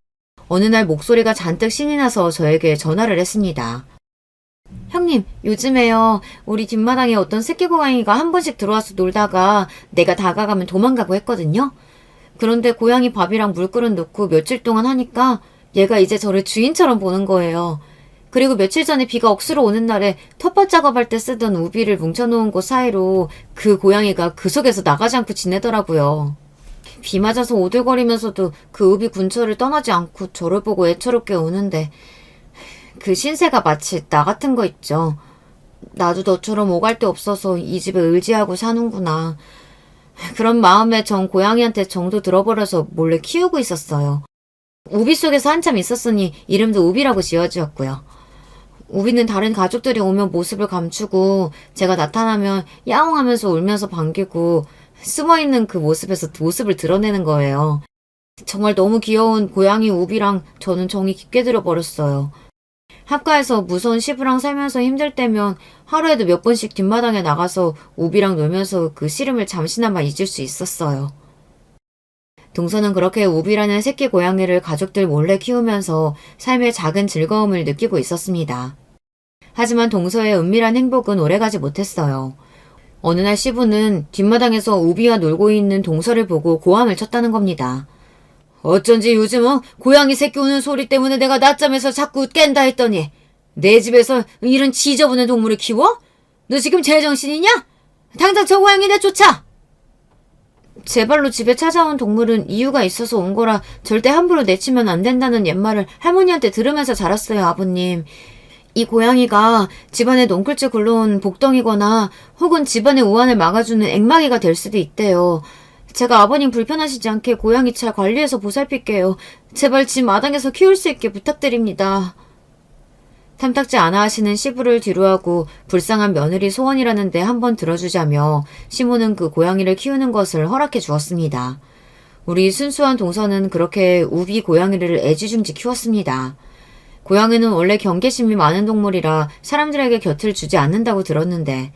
Speaker 1: 어느 날 목소리가 잔뜩 신이 나서 저에게 전화를 했습니다. 형님, 요즘에요. 우리 뒷마당에 어떤 새끼 고양이가 한 번씩 들어와서 놀다가 내가 다가가면 도망가고 했거든요. 그런데 고양이 밥이랑 물그릇 놓고 며칠 동안 하니까 얘가 이제 저를 주인처럼 보는 거예요. 그리고 며칠 전에 비가 억수로 오는 날에 텃밭 작업할 때 쓰던 우비를 뭉쳐놓은 곳 사이로 그 고양이가 그 속에서 나가지 않고 지내더라고요. 비 맞아서 오들거리면서도 그 우비 근처를 떠나지 않고 저를 보고 애처롭게 우는데 그 신세가 마치 나 같은 거 있죠. 나도 너처럼 오갈 데 없어서 이 집에 의지하고 사는구나. 그런 마음에 전 고양이한테 정도 들어버려서 몰래 키우고 있었어요. 우비 속에서 한참 있었으니 이름도 우비라고 지어주었고요. 우비는 다른 가족들이 오면 모습을 감추고 제가 나타나면 야옹하면서 울면서 반기고 숨어있는 그 모습에서 모습을 드러내는 거예요. 정말 너무 귀여운 고양이 우비랑 저는 정이 깊게 들어버렸어요. 학가에서 무서운 시부랑 살면서 힘들 때면 하루에도 몇 번씩 뒷마당에 나가서 우비랑 놀면서 그 시름을 잠시나마 잊을 수 있었어요. 동서는 그렇게 우비라는 새끼 고양이를 가족들 몰래 키우면서 삶의 작은 즐거움을 느끼고 있었습니다. 하지만 동서의 은밀한 행복은 오래가지 못했어요. 어느 날 시부는 뒷마당에서 우비와 놀고 있는 동서를 보고 고함을 쳤다는 겁니다. 어쩐지 요즘은 고양이 새끼 우는 소리 때문에 내가 낮잠에서 자꾸 깬다 했더니 내 집에서 이런 지저분한 동물을 키워? 너 지금 제정신이냐? 당장 저 고양이 내쫓아! 제 발로 집에 찾아온 동물은 이유가 있어서 온 거라 절대 함부로 내치면 안 된다는 옛말을 할머니한테 들으면서 자랐어요, 아버님. 이 고양이가 집안에 넝쿨째 굴러온 복덩이거나 혹은 집안의 우환을 막아주는 앵마귀가 될 수도 있대요. 제가 아버님 불편하시지 않게 고양이 잘 관리해서 보살필게요. 제발 집 마당에서 키울 수 있게 부탁드립니다. 탐탁지 않아 하시는 시부를 뒤로하고 불쌍한 며느리 소원이라는데 한번 들어주자며 시모는 그 고양이를 키우는 것을 허락해 주었습니다. 우리 순수한 동서는 그렇게 우비 고양이를 애지중지 키웠습니다. 고양이는 원래 경계심이 많은 동물이라 사람들에게 곁을 주지 않는다고 들었는데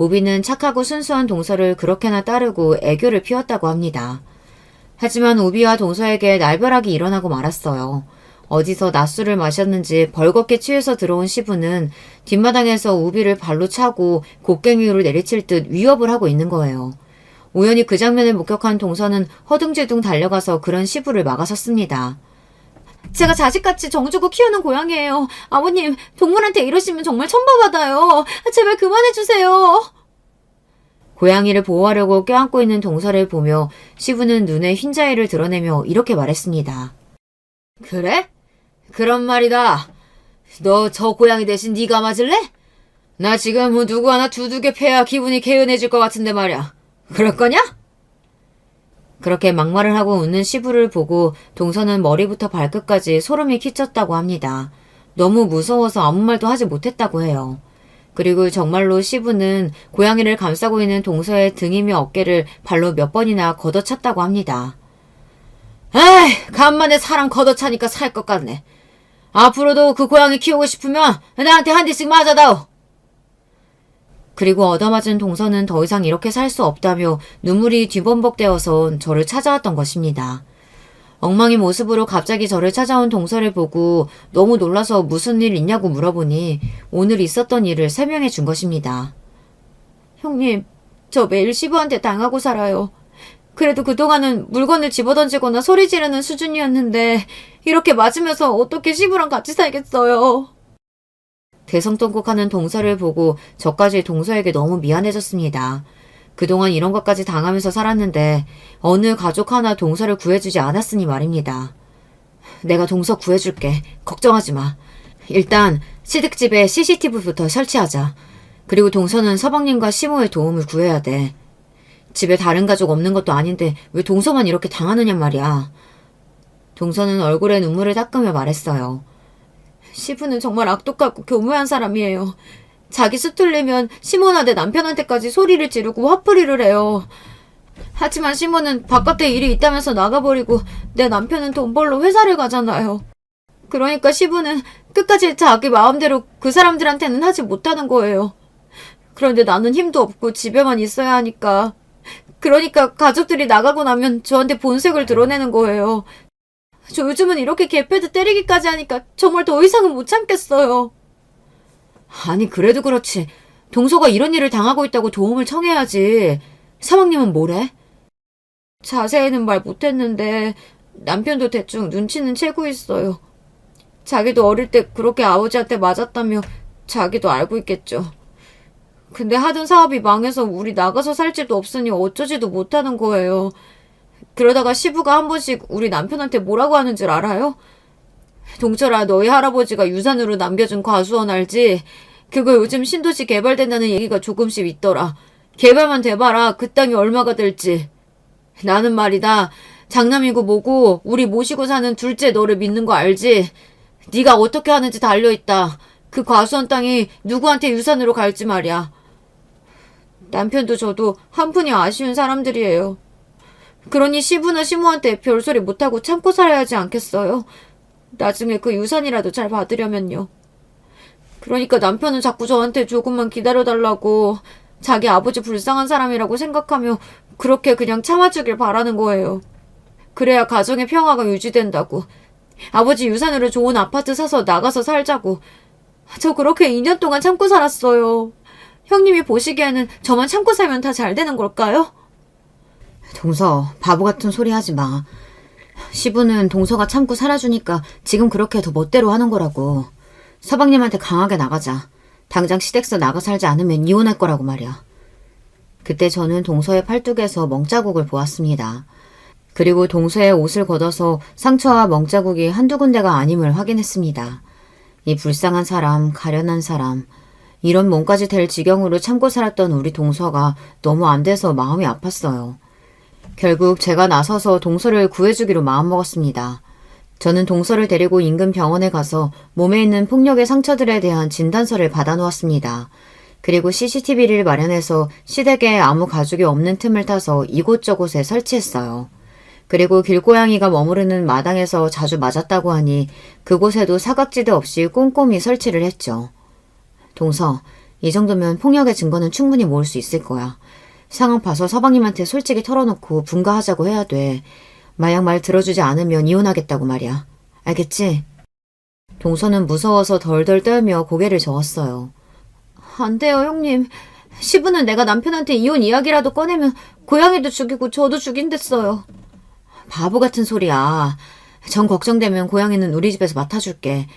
Speaker 1: 우비는 착하고 순수한 동서를 그렇게나 따르고 애교를 피웠다고 합니다. 하지만 우비와 동서에게 날벼락이 일어나고 말았어요. 어디서 낮술을 마셨는지 벌겋게 취해서 들어온 시부는 뒷마당에서 우비를 발로 차고 곡괭이로 내리칠 듯 위협을 하고 있는 거예요. 우연히 그 장면을 목격한 동서는 허둥지둥 달려가서 그런 시부를 막아섰습니다. 제가 자식같이 정주고 키우는 고양이에요. 아버님, 동물한테 이러시면 정말 천벌받아요. 제발 그만해주세요. 고양이를 보호하려고 껴안고 있는 동서를 보며 시부는 눈에 흰자위를 드러내며 이렇게 말했습니다. 그래? 그런 말이다. 너 저 고양이 대신 네가 맞을래? 나 지금 누구 하나 두둑에 패야 기분이 개운해질 것 같은데 말이야. 그럴 거냐? 그렇게 막말을 하고 웃는 시부를 보고 동서는 머리부터 발끝까지 소름이 끼쳤다고 합니다. 너무 무서워서 아무 말도 하지 못했다고 해요. 그리고 정말로 시부는 고양이를 감싸고 있는 동서의 등이며 어깨를 발로 몇 번이나 걷어찼다고 합니다. 에이, 간만에 사람 걷어차니까 살 것 같네. 앞으로도 그 고양이 키우고 싶으면 나한테 한 대씩 맞아다오. 그리고 얻어맞은 동서는 더 이상 이렇게 살 수 없다며 눈물이 뒤범벅되어서 저를 찾아왔던 것입니다. 엉망인 모습으로 갑자기 저를 찾아온 동서를 보고 너무 놀라서 무슨 일 있냐고 물어보니 오늘 있었던 일을 설명해 준 것입니다. 형님, 저 매일 시부한테 당하고 살아요. 그래도 그동안은 물건을 집어던지거나 소리 지르는 수준이었는데 이렇게 맞으면서 어떻게 시부랑 같이 살겠어요. 대성통곡하는 동서를 보고 저까지 동서에게 너무 미안해졌습니다. 그동안 이런 것까지 당하면서 살았는데 어느 가족 하나 동서를 구해주지 않았으니 말입니다. 내가 동서 구해줄게. 걱정하지 마. 일단 시댁집에 CCTV부터 설치하자. 그리고 동서는 서방님과 시모의 도움을 구해야 돼. 집에 다른 가족 없는 것도 아닌데 왜 동서만 이렇게 당하느냐 말이야. 동서는 얼굴에 눈물을 닦으며 말했어요. 시부는 정말 악독하고 교묘한 사람이에요. 자기 수틀리면 시모나 내 남편한테까지 소리를 지르고 화풀이를 해요. 하지만 시모는 바깥에 일이 있다면서 나가버리고 내 남편은 돈 벌러 회사를 가잖아요. 그러니까 시부는 끝까지 자기 마음대로 그 사람들한테는 하지 못하는 거예요. 그런데 나는 힘도 없고 집에만 있어야 하니까. 그러니까 가족들이 나가고 나면 저한테 본색을 드러내는 거예요. 저 요즘은 이렇게 개패드 때리기까지 하니까 정말 더 이상은 못 참겠어요. 아니 그래도 그렇지. 동서가 이런 일을 당하고 있다고 도움을 청해야지. 사방님은 뭐래? 자세히는 말 못했는데 남편도 대충 눈치는 채고 있어요. 자기도 어릴 때 그렇게 아버지한테 맞았다며 자기도 알고 있겠죠. 근데 하던 사업이 망해서 우리 나가서 살 집도 없으니 어쩌지도 못하는 거예요. 그러다가 시부가 한 번씩 우리 남편한테 뭐라고 하는 줄 알아요? 동철아, 너희 할아버지가 유산으로 남겨준 과수원 알지? 그거 요즘 신도시 개발된다는 얘기가 조금씩 있더라. 개발만 돼봐라. 그 땅이 얼마가 될지. 나는 말이다. 장남이고 뭐고 우리 모시고 사는 둘째 너를 믿는 거 알지? 네가 어떻게 하는지 달려있다. 그 과수원 땅이 누구한테 유산으로 갈지 말이야. 남편도 저도 한 푼이 아쉬운 사람들이에요. 그러니 시부나 시모한테 별소리 못하고 참고 살아야 하지 않겠어요? 나중에 그 유산이라도 잘 받으려면요. 그러니까 남편은 자꾸 저한테 조금만 기다려달라고 자기 아버지 불쌍한 사람이라고 생각하며 그렇게 그냥 참아주길 바라는 거예요. 그래야 가정의 평화가 유지된다고. 아버지 유산으로 좋은 아파트 사서 나가서 살자고. 저 그렇게 2년 동안 참고 살았어요. 형님이 보시기에는 저만 참고 살면 다 잘 되는 걸까요? 동서, 바보 같은 소리 하지 마. 시부는 동서가 참고 살아주니까 지금 그렇게 더 멋대로 하는 거라고. 서방님한테 강하게 나가자. 당장 시댁서 나가 살지 않으면 이혼할 거라고 말이야. 그때 저는 동서의 팔뚝에서 멍자국을 보았습니다. 그리고 동서의 옷을 걷어서 상처와 멍자국이 한두 군데가 아님을 확인했습니다. 이 불쌍한 사람, 가련한 사람, 이런 몸까지 될 지경으로 참고 살았던 우리 동서가 너무 안 돼서 마음이 아팠어요. 결국 제가 나서서 동서를 구해주기로 마음먹었습니다. 저는 동서를 데리고 인근 병원에 가서 몸에 있는 폭력의 상처들에 대한 진단서를 받아놓았습니다. 그리고 CCTV를 마련해서 시댁에 아무 가족이 없는 틈을 타서 이곳저곳에 설치했어요. 그리고 길고양이가 머무르는 마당에서 자주 맞았다고 하니 그곳에도 사각지대 없이 꼼꼼히 설치를 했죠. 동서, 이 정도면 폭력의 증거는 충분히 모을 수 있을 거야. 상황 봐서 서방님한테 솔직히 털어놓고 분가하자고 해야 돼. 만약 말 들어주지 않으면 이혼하겠다고 말이야. 알겠지? 동서는 무서워서 덜덜 떨며 고개를 저었어요. 안 돼요, 형님. 시부는 내가 남편한테 이혼 이야기라도 꺼내면 고양이도 죽이고 저도 죽인댔어요. 바보 같은 소리야. 정 걱정되면 고양이는 우리 집에서 맡아줄게.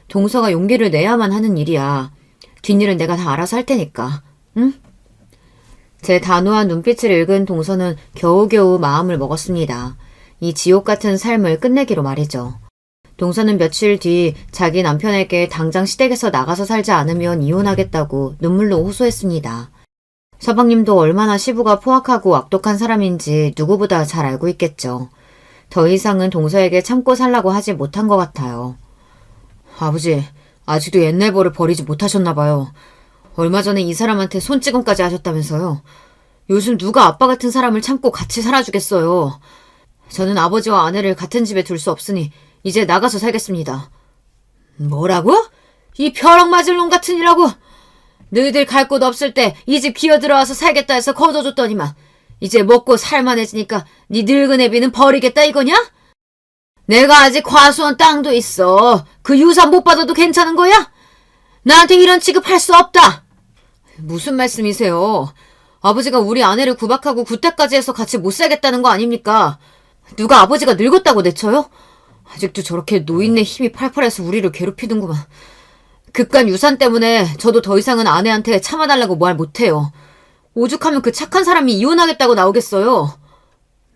Speaker 1: 동서가 용기를 내야만 하는 일이야. 뒷일은 내가 다 알아서 할 테니까. 응? 제 단호한 눈빛을 읽은 동서는 겨우겨우 마음을 먹었습니다. 이 지옥 같은 삶을 끝내기로 말이죠. 동서는 며칠 뒤 자기 남편에게 당장 시댁에서 나가서 살지 않으면 이혼하겠다고 눈물로 호소했습니다. 서방님도 얼마나 시부가 포악하고 악독한 사람인지 누구보다 잘 알고 있겠죠. 더 이상은 동서에게 참고 살라고 하지 못한 것 같아요. 아버지, 아직도 옛날 버를 버리지 못하셨나 봐요. 얼마 전에 이 사람한테 손찌검까지 하셨다면서요. 요즘 누가 아빠 같은 사람을 참고 같이 살아주겠어요. 저는 아버지와 아내를 같은 집에 둘 수 없으니 이제 나가서 살겠습니다. 뭐라고? 이 벼락 맞을 놈 같은 이라고? 너희들 갈 곳 없을 때 이 집 기어들어와서 살겠다 해서 거둬줬더니만 이제 먹고 살만해지니까 네 늙은 애비는 버리겠다 이거냐? 내가 아직 과수원 땅도 있어. 그 유산 못 받아도 괜찮은 거야? 나한테 이런 취급할 수 없다. 무슨 말씀이세요? 아버지가 우리 아내를 구박하고 구타까지 해서 같이 못 살겠다는 거 아닙니까? 누가 아버지가 늙었다고 내쳐요? 아직도 저렇게 노인네 힘이 팔팔해서 우리를 괴롭히는구만. 그깟 유산 때문에 저도 더 이상은 아내한테 참아달라고 말 못해요. 오죽하면 그 착한 사람이 이혼하겠다고 나오겠어요.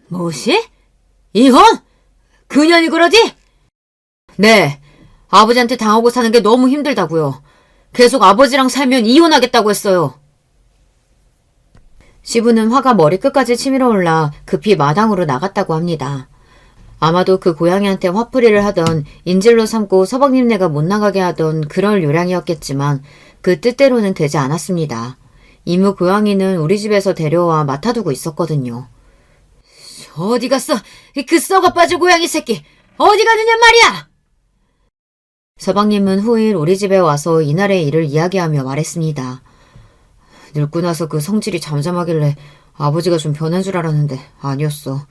Speaker 1: 뭐시? 이혼? 그년이 그러지? 네, 아버지한테 당하고 사는 게 너무 힘들다고요. 계속 아버지랑 살면 이혼하겠다고 했어요. 시부는 화가 머리끝까지 치밀어 올라 급히 마당으로 나갔다고 합니다. 아마도 그 고양이한테 화풀이를 하던 인질로 삼고 서방님네가 못 나가게 하던 그럴 요량이었겠지만 그 뜻대로는 되지 않았습니다. 이모 고양이는 우리 집에서 데려와 맡아두고 있었거든요. 어디 갔어? 그 썩어 빠질 고양이 새끼! 어디 가느냐 말이야! 서방님은 후일 우리 집에 와서 이날의 일을 이야기하며 말했습니다. 늙고 나서 그 성질이 잠잠하길래 아버지가 좀 변한 줄 알았는데 아니었어.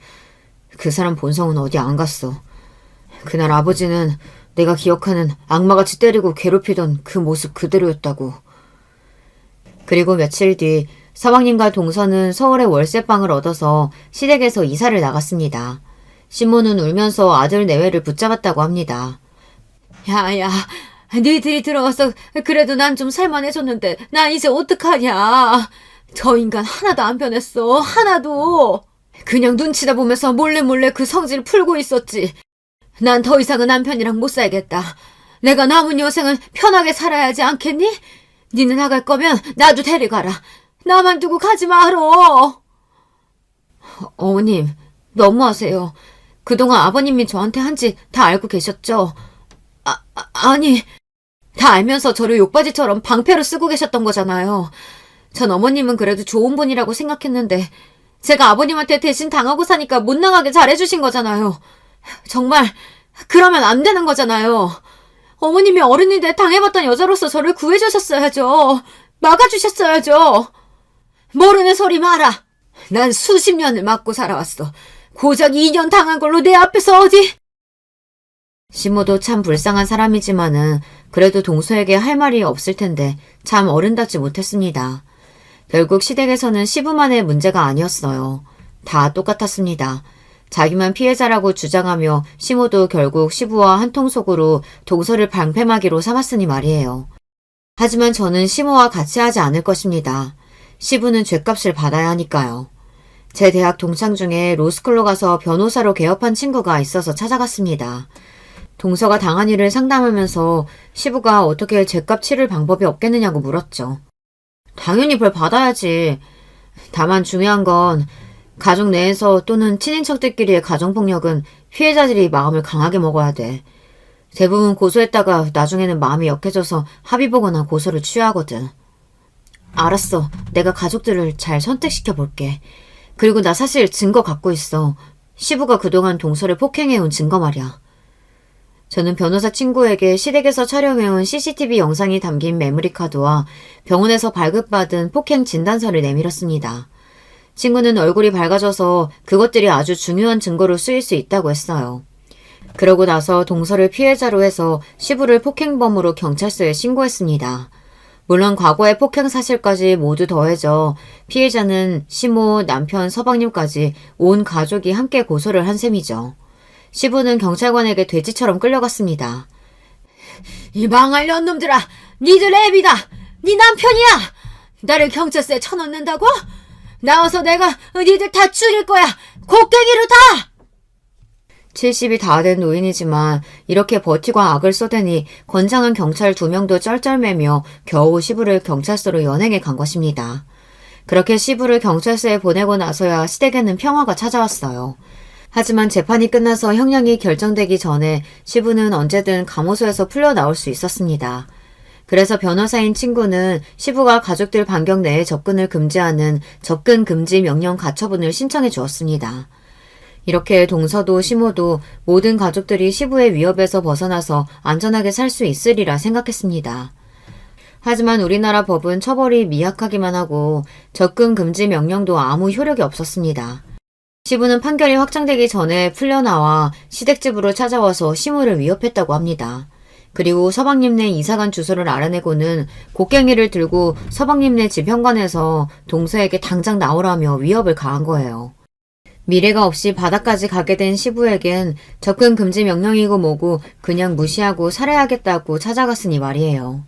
Speaker 1: 그 사람 본성은 어디 안 갔어. 그날 아버지는 내가 기억하는 악마같이 때리고 괴롭히던 그 모습 그대로였다고. 그리고 며칠 뒤 서방님과 동서는 서울에 월세방을 얻어서 시댁에서 이사를 나갔습니다. 시모는 울면서 아들 내외를 붙잡았다고 합니다. 야야, 너희들이 들어와서 그래도 난 좀 살만해졌는데 나 이제 어떡하냐. 저 인간 하나도 안 변했어. 하나도. 그냥 눈치다 보면서 몰래 그 성질 풀고 있었지. 난 더 이상은 남편이랑 못 살겠다. 내가 남은 여생을 편하게 살아야지 않겠니? 니는 나갈 거면 나도 데려가라. 나만 두고 가지 말어. 어머님, 너무하세요. 그동안 아버님이 저한테 한 짓 다 알고 계셨죠? 아니, 다 알면서 저를 욕바지처럼 방패로 쓰고 계셨던 거잖아요. 전 어머님은 그래도 좋은 분이라고 생각했는데 제가 아버님한테 대신 당하고 사니까 못 나가게 잘해주신 거잖아요. 정말 그러면 안 되는 거잖아요. 어머님이 어른인데 당해봤던 여자로서 저를 구해주셨어야죠. 막아주셨어야죠. 모르는 소리 마라. 난 수십 년을 맞고 살아왔어. 고작 2년 당한 걸로 내 앞에서 어디? 시모도 참 불쌍한 사람이지만은 그래도 동서에게 할 말이 없을 텐데 참 어른답지 못했습니다. 결국 시댁에서는 시부만의 문제가 아니었어요. 다 똑같았습니다. 자기만 피해자라고 주장하며 시모도 결국 시부와 한통속으로 동서를 방패막이로 삼았으니 말이에요. 하지만 저는 시모와 같이 하지 않을 것입니다. 시부는 죗값을 받아야 하니까요. 제 대학 동창 중에 로스쿨로 가서 변호사로 개업한 친구가 있어서 찾아갔습니다. 동서가 당한 일을 상담하면서 시부가 어떻게 죗값 치를 방법이 없겠느냐고 물었죠. 당연히 벌 받아야지. 다만 중요한 건 가족 내에서 또는 친인척들끼리의 가정폭력은 피해자들이 마음을 강하게 먹어야 돼. 대부분 고소했다가 나중에는 마음이 약해져서 합의 보거나 고소를 취하거든. 알았어. 내가 가족들을 잘 선택시켜 볼게. 그리고 나 사실 증거 갖고 있어. 시부가 그동안 동서를 폭행해온 증거 말이야. 저는 변호사 친구에게 시댁에서 촬영해온 CCTV 영상이 담긴 메모리 카드와 병원에서 발급받은 폭행 진단서를 내밀었습니다. 친구는 얼굴이 밝아져서 그것들이 아주 중요한 증거로 쓰일 수 있다고 했어요. 그러고 나서 동서를 피해자로 해서 시부를 폭행범으로 경찰서에 신고했습니다. 물론 과거의 폭행 사실까지 모두 더해져 피해자는 시모, 남편, 서방님까지 온 가족이 함께 고소를 한 셈이죠. 시부는 경찰관에게 돼지처럼 끌려갔습니다. 이 망할 년놈들아! 니들 애비다! 니 남편이야! 나를 경찰서에 쳐넣는다고? 나와서 내가 니들 다 죽일 거야! 곡괭이로 다! 70이 다 된 노인이지만 이렇게 버티고 악을 쏟으니 건장한 경찰 2명도 쩔쩔매며 겨우 시부를 경찰서로 연행해 간 것입니다. 그렇게 시부를 경찰서에 보내고 나서야 시댁에는 평화가 찾아왔어요. 하지만 재판이 끝나서 형량이 결정되기 전에 시부는 언제든 감호소에서 풀려나올 수 있었습니다. 그래서 변호사인 친구는 시부가 가족들 반경 내에 접근을 금지하는 접근 금지 명령 가처분을 신청해 주었습니다. 이렇게 동서도 시모도 모든 가족들이 시부의 위협에서 벗어나서 안전하게 살 수 있으리라 생각했습니다. 하지만 우리나라 법은 처벌이 미약하기만 하고 접근 금지 명령도 아무 효력이 없었습니다. 시부는 판결이 확정되기 전에 풀려나와 시댁집으로 찾아와서 시모를 위협했다고 합니다. 그리고 서방님네 이사간 주소를 알아내고는 곡괭이를 들고 서방님네 집 현관에서 동서에게 당장 나오라며 위협을 가한 거예요. 미래가 없이 바다까지 가게 된 시부에겐 접근 금지 명령이고 뭐고 그냥 무시하고 살해하겠다고 찾아갔으니 말이에요.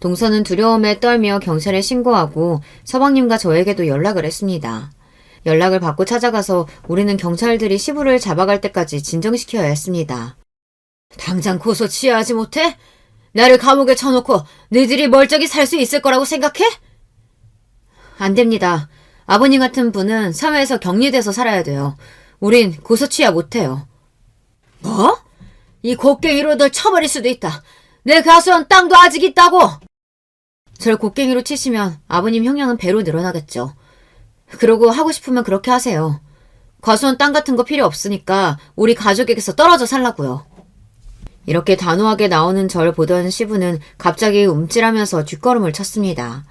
Speaker 1: 동서는 두려움에 떨며 경찰에 신고하고 서방님과 저에게도 연락을 했습니다. 연락을 받고 찾아가서 우리는 경찰들이 시부를 잡아갈 때까지 진정시켜야 했습니다. 당장 고소 취하하지 못해? 나를 감옥에 쳐놓고 너희들이 멀쩡히 살 수 있을 거라고 생각해? 안 됩니다. 아버님 같은 분은 사회에서 격리돼서 살아야 돼요. 우린 고소 취하 못해요. 뭐? 이 곡괭이로 널 쳐버릴 수도 있다. 내 가수원 땅도 아직 있다고! 절 곡괭이로 치시면 아버님 형량은 배로 늘어나겠죠. 그러고 하고 싶으면 그렇게 하세요. 과수원 땅 같은 거 필요 없으니까 우리 가족에게서 떨어져 살라고요. 이렇게 단호하게 나오는 절 보던 시부는 갑자기 움찔하면서 뒷걸음을 쳤습니다.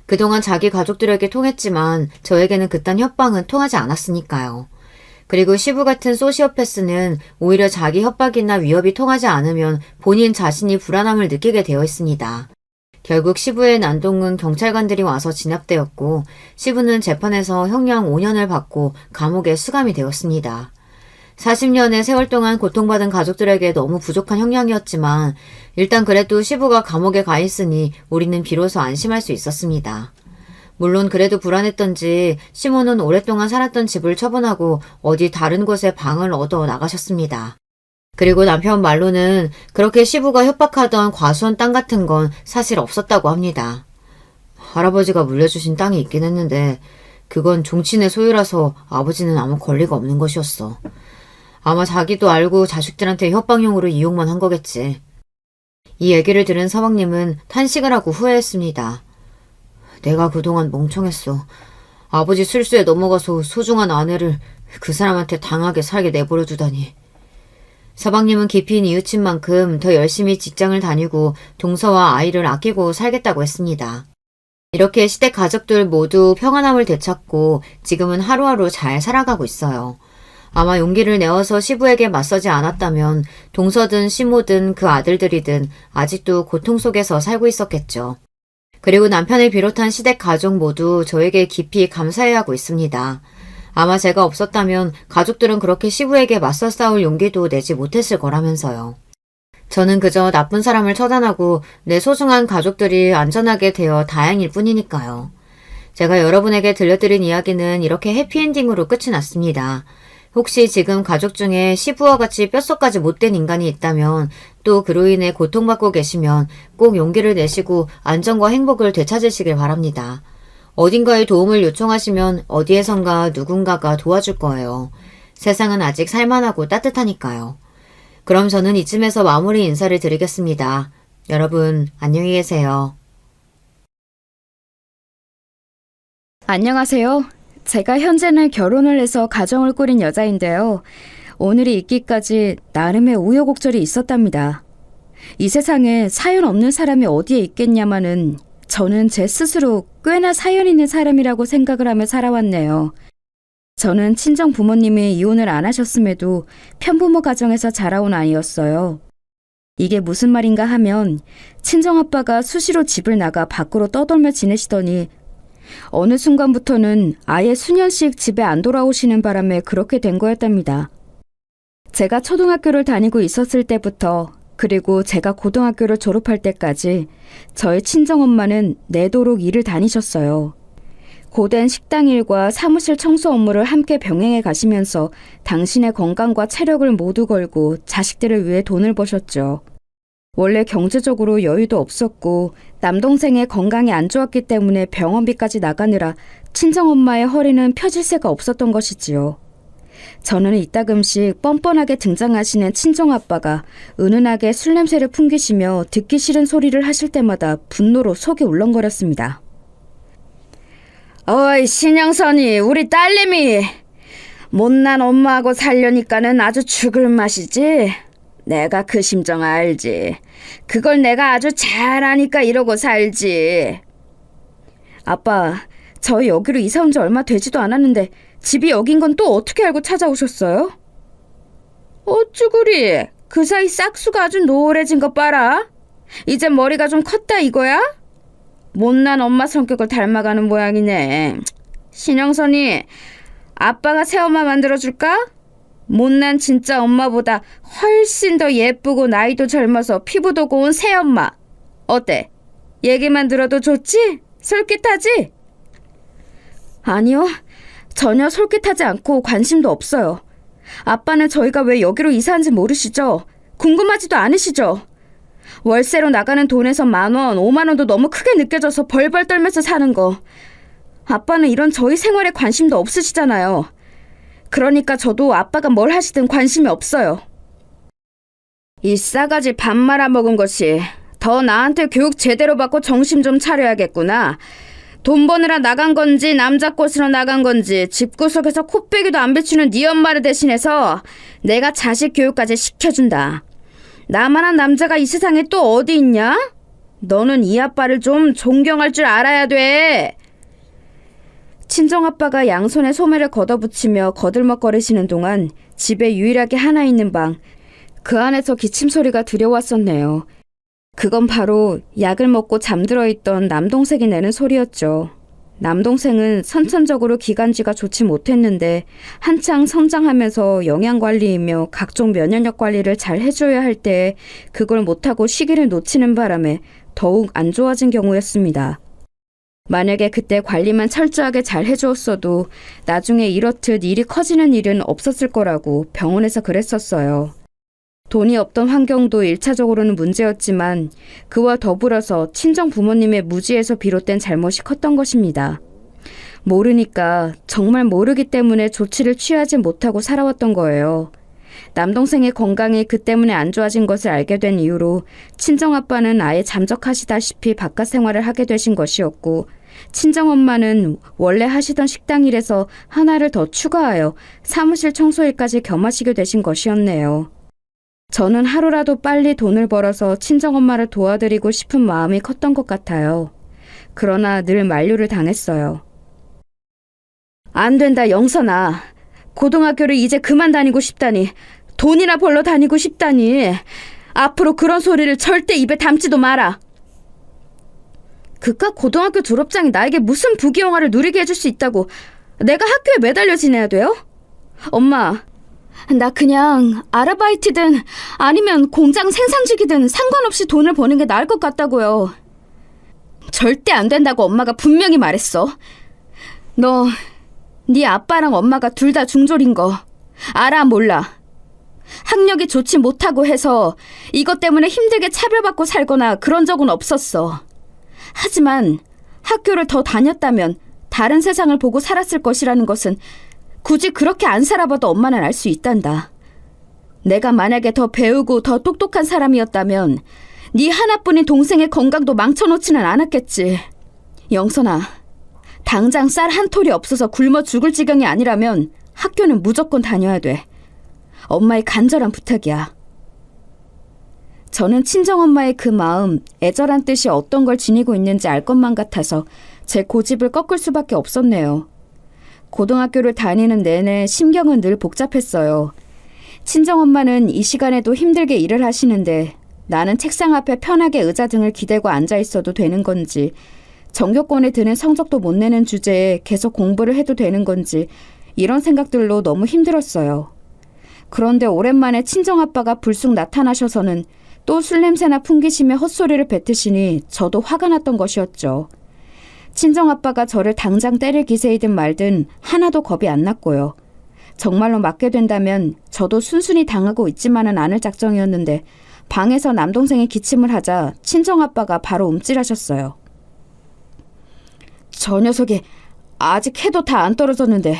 Speaker 1: 그동안 자기 가족들에게 통했지만 저에게는 그딴 협박은 통하지 않았으니까요. 그리고 시부 같은 소시오패스는 오히려 자기 협박이나 위협이 통하지 않으면 본인 자신이 불안함을 느끼게 되어 있습니다. 결국 시부의 난동은 경찰관들이 와서 진압되었고 시부는 재판에서 형량 5년을 받고 감옥에 수감이 되었습니다. 40년의 세월 동안 고통받은 가족들에게 너무 부족한 형량이었지만 일단 그래도 시부가 감옥에 가 있으니 우리는 비로소 안심할 수 있었습니다. 물론 그래도 불안했던지 시모는 오랫동안 살았던 집을 처분하고 어디 다른 곳에 방을 얻어 나가셨습니다. 그리고 남편 말로는 그렇게 시부가 협박하던 과수원 땅 같은 건 사실 없었다고 합니다. 할아버지가 물려주신 땅이 있긴 했는데 그건 종친의 소유라서 아버지는 아무 권리가 없는 것이었어. 아마 자기도 알고 자식들한테 협박용으로 이용만 한 거겠지. 이 얘기를 들은 서방님은 탄식을 하고 후회했습니다. 내가 그동안 멍청했어. 아버지 술수에 넘어가서 소중한 아내를 그 사람한테 당하게 살게 내버려 두다니. 서방님은 깊이 뉘우친 만큼 더 열심히 직장을 다니고 동서와 아이를 아끼고 살겠다고 했습니다. 이렇게 시댁 가족들 모두 평안함을 되찾고 지금은 하루하루 잘 살아가고 있어요. 아마 용기를 내어서 시부에게 맞서지 않았다면 동서든 시모든 그 아들들이든 아직도 고통 속에서 살고 있었겠죠. 그리고 남편을 비롯한 시댁 가족 모두 저에게 깊이 감사해하고 있습니다. 아마 제가 없었다면 가족들은 그렇게 시부에게 맞서 싸울 용기도 내지 못했을 거라면서요. 저는 그저 나쁜 사람을 처단하고 내 소중한 가족들이 안전하게 되어 다행일 뿐이니까요. 제가 여러분에게 들려드린 이야기는 이렇게 해피엔딩으로 끝이 났습니다. 혹시 지금 가족 중에 시부와 같이 뼛속까지 못된 인간이 있다면 또 그로 인해 고통받고 계시면 꼭 용기를 내시고 안전과 행복을 되찾으시길 바랍니다. 어딘가에 도움을 요청하시면 어디에선가 누군가가 도와줄 거예요. 세상은 아직 살만하고 따뜻하니까요. 그럼 저는 이쯤에서 마무리 인사를 드리겠습니다. 여러분 안녕히 계세요.
Speaker 2: 안녕하세요. 제가 현재는 결혼을 해서 가정을 꾸린 여자인데요. 오늘이 있기까지 나름의 우여곡절이 있었답니다. 이 세상에 사연 없는 사람이 어디에 있겠냐마는 저는 제 스스로 꽤나 사연 있는 사람이라고 생각을 하며 살아왔네요. 저는 친정 부모님이 이혼을 안 하셨음에도 편부모 가정에서 자라온 아이였어요. 이게 무슨 말인가 하면 친정아빠가 수시로 집을 나가 밖으로 떠돌며 지내시더니 어느 순간부터는 아예 수년씩 집에 안 돌아오시는 바람에 그렇게 된 거였답니다. 제가 초등학교를 다니고 있었을 때부터 그리고 제가 고등학교를 졸업할 때까지 저희 친정엄마는 내도록 일을 다니셨어요. 고된 식당 일과 사무실 청소 업무를 함께 병행해 가시면서 당신의 건강과 체력을 모두 걸고 자식들을 위해 돈을 버셨죠. 원래 경제적으로 여유도 없었고 남동생의 건강이 안 좋았기 때문에 병원비까지 나가느라 친정엄마의 허리는 펴질 새가 없었던 것이지요. 저는 이따금씩 뻔뻔하게 등장하시는 친정아빠가 은은하게 술 냄새를 풍기시며 듣기 싫은 소리를 하실 때마다 분노로 속이 울렁거렸습니다. 어이 신영선이 우리 딸내미 못난 엄마하고 살려니까는 아주 죽을 맛이지. 내가 그 심정 알지. 그걸 내가 아주 잘 아니까 이러고 살지. 아빠, 저희 여기로 이사 온 지 얼마 되지도 않았는데 집이 여긴 건 또 어떻게 알고 찾아오셨어요? 어쭈 그리? 그 사이 싹수가 아주 노래진 것 봐라. 이제 머리가 좀 컸다 이거야? 못난 엄마 성격을 닮아가는 모양이네. 신영선이 아빠가 새엄마 만들어줄까? 못난 진짜 엄마보다 훨씬 더 예쁘고 나이도 젊어서 피부도 고운 새엄마. 어때? 얘기만 들어도 좋지? 솔깃하지? 아니요. 전혀 솔깃하지 않고 관심도 없어요. 아빠는 저희가 왜 여기로 이사한지 모르시죠? 궁금하지도 않으시죠? 월세로 나가는 돈에서 10,000원, 50,000원도 너무 크게 느껴져서 벌벌 떨면서 사는 거. 아빠는 이런 저희 생활에 관심도 없으시잖아요. 그러니까 저도 아빠가 뭘 하시든 관심이 없어요. 이 싸가지 밥 말아먹은 것이 더 나한테 교육 제대로 받고 정신 좀 차려야겠구나. 돈 버느라 나간 건지 남자 꽃으로 나간 건지 집구석에서 코빼기도 안 비추는 네 엄마를 대신해서 내가 자식 교육까지 시켜준다. 나만한 남자가 이 세상에 또 어디 있냐? 너는 이 아빠를 좀 존경할 줄 알아야 돼. 친정아빠가 양손에 소매를 걷어붙이며 거들먹거리시는 동안 집에 유일하게 하나 있는 방, 그 안에서 기침소리가 들려왔었네요. 그건 바로 약을 먹고 잠들어 있던 남동생이 내는 소리였죠. 남동생은 선천적으로 기관지가 좋지 못했는데 한창 성장하면서 영양관리이며 각종 면역력 관리를 잘 해줘야 할 때 그걸 못하고 시기를 놓치는 바람에 더욱 안 좋아진 경우였습니다. 만약에 그때 관리만 철저하게 잘 해주었어도 나중에 이렇듯 일이 커지는 일은 없었을 거라고 병원에서 그랬었어요. 돈이 없던 환경도 1차적으로는 문제였지만 그와 더불어서 친정 부모님의 무지에서 비롯된 잘못이 컸던 것입니다. 모르니까 정말 모르기 때문에 조치를 취하지 못하고 살아왔던 거예요. 남동생의 건강이 그 때문에 안 좋아진 것을 알게 된 이후로 친정아빠는 아예 잠적하시다시피 바깥 생활을 하게 되신 것이었고 친정엄마는 원래 하시던 식당 일에서 하나를 더 추가하여 사무실 청소일까지 겸하시게 되신 것이었네요. 저는 하루라도 빨리 돈을 벌어서 친정엄마를 도와드리고 싶은 마음이 컸던 것 같아요. 그러나 늘 만류를 당했어요. 안 된다, 영선아. 고등학교를 이제 그만 다니고 싶다니, 돈이나 벌러 다니고 싶다니. 앞으로 그런 소리를 절대 입에 담지도 마라. 그깟 고등학교 졸업장이 나에게 무슨 부귀영화를 누리게 해줄 수 있다고 내가 학교에 매달려 지내야 돼요? 엄마, 나 그냥 아르바이트든 아니면 공장 생산직이든 상관없이 돈을 버는 게 나을 것 같다고요. 절대 안 된다고 엄마가 분명히 말했어. 너, 네 아빠랑 엄마가 둘 다 중졸인 거 알아 몰라? 학력이 좋지 못하고 해서 이것 때문에 힘들게 차별받고 살거나 그런 적은 없었어. 하지만 학교를 더 다녔다면 다른 세상을 보고 살았을 것이라는 것은 굳이 그렇게 안 살아봐도 엄마는 알 수 있단다. 내가 만약에 더 배우고 더 똑똑한 사람이었다면 네 하나뿐인 동생의 건강도 망쳐놓지는 않았겠지. 영선아, 당장 쌀 한 톨이 없어서 굶어 죽을 지경이 아니라면 학교는 무조건 다녀야 돼. 엄마의 간절한 부탁이야. 저는 친정엄마의 그 마음, 애절한 뜻이 어떤 걸 지니고 있는지 알 것만 같아서 제 고집을 꺾을 수밖에 없었네요. 고등학교를 다니는 내내 심경은 늘 복잡했어요. 친정엄마는 이 시간에도 힘들게 일을 하시는데 나는 책상 앞에 편하게 의자 등을 기대고 앉아 있어도 되는 건지, 전교권에 드는 성적도 못 내는 주제에 계속 공부를 해도 되는 건지, 이런 생각들로 너무 힘들었어요. 그런데 오랜만에 친정아빠가 불쑥 나타나셔서는 또 술 냄새나 풍기시며 헛소리를 뱉으시니 저도 화가 났던 것이었죠. 친정아빠가 저를 당장 때릴 기세이든 말든 하나도 겁이 안 났고요. 정말로 맞게 된다면 저도 순순히 당하고 있지만은 않을 작정이었는데 방에서 남동생이 기침을 하자 친정아빠가 바로 움찔하셨어요. 저 녀석이 아직 해도 다 안 떨어졌는데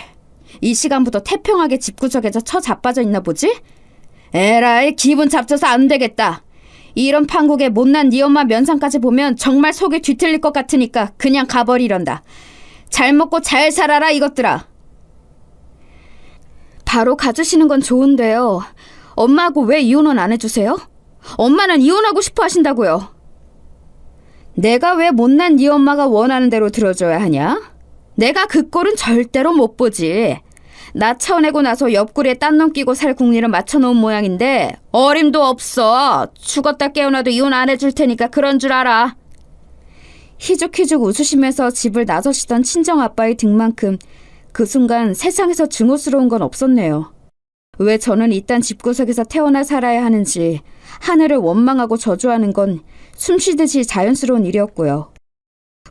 Speaker 2: 이 시간부터 태평하게 집구석에서 자빠져 있나 보지? 에라이, 기분 잡쳐서 안 되겠다. 이런 판국에 못난 네 엄마 면상까지 보면 정말 속이 뒤틀릴 것 같으니까 그냥 가버리란다. 잘 먹고 잘 살아라 이것들아. 바로 가주시는 건 좋은데요. 엄마하고 왜 이혼은 안 해주세요? 엄마는 이혼하고 싶어 하신다고요. 내가 왜 못난 네 엄마가 원하는 대로 들어줘야 하냐? 내가 그 꼴은 절대로 못 보지. 나 쳐내고 나서 옆구리에 딴 놈 끼고 살 궁리를 맞춰놓은 모양인데 어림도 없어. 죽었다 깨어나도 이혼 안 해줄 테니까 그런 줄 알아. 희죽희죽 웃으시면서 집을 나서시던 친정아빠의 등만큼 그 순간 세상에서 증오스러운 건 없었네요. 왜 저는 이딴 집구석에서 태어나 살아야 하는지 하늘을 원망하고 저주하는 건 숨쉬듯이 자연스러운 일이었고요.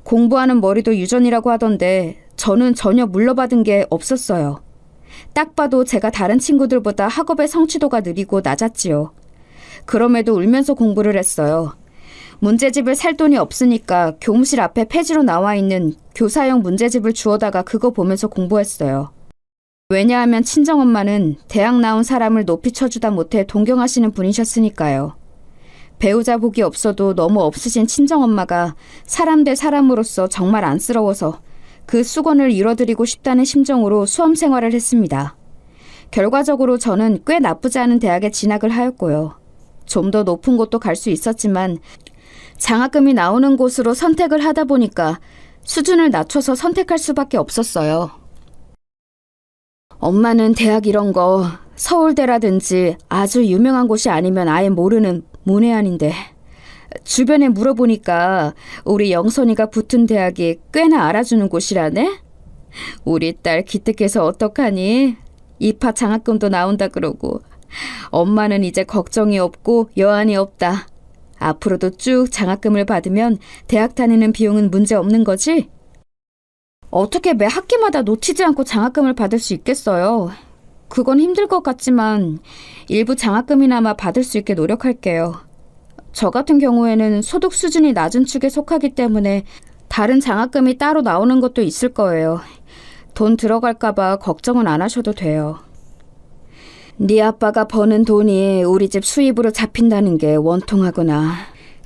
Speaker 2: 공부하는 머리도 유전이라고 하던데 저는 전혀 물러받은 게 없었어요. 딱 봐도 제가 다른 친구들보다 학업의 성취도가 느리고 낮았지요. 그럼에도 울면서 공부를 했어요. 문제집을 살 돈이 없으니까 교무실 앞에 폐지로 나와 있는 교사용 문제집을 주워다가 그거 보면서 공부했어요. 왜냐하면 친정엄마는 대학 나온 사람을 높이 쳐주다 못해 동경하시는 분이셨으니까요. 배우자 복이 없어도 너무 없으신 친정엄마가 사람 대 사람으로서 정말 안쓰러워서 그 수건을 이뤄드리고 싶다는 심정으로 수험 생활을 했습니다. 결과적으로 저는 꽤 나쁘지 않은 대학에 진학을 하였고요. 좀 더 높은 곳도 갈 수 있었지만 장학금이 나오는 곳으로 선택을 하다 보니까 수준을 낮춰서 선택할 수밖에 없었어요. 엄마는 대학 이런 거 서울대라든지 아주 유명한 곳이 아니면 아예 모르는 문외한인데 주변에 물어보니까 우리 영선이가 붙은 대학이 꽤나 알아주는 곳이라네? 우리 딸 기특해서 어떡하니? 입학 장학금도 나온다 그러고 엄마는 이제 걱정이 없고 여한이 없다. 앞으로도 쭉 장학금을 받으면 대학 다니는 비용은 문제 없는 거지? 어떻게 매 학기마다 놓치지 않고 장학금을 받을 수 있겠어요? 그건 힘들 것 같지만 일부 장학금이나마 받을 수 있게 노력할게요. 저 같은 경우에는 소득 수준이 낮은 축에 속하기 때문에 다른 장학금이 따로 나오는 것도 있을 거예요. 돈 들어갈까 봐 걱정은 안 하셔도 돼요. 네 아빠가 버는 돈이 우리 집 수입으로 잡힌다는 게 원통하구나.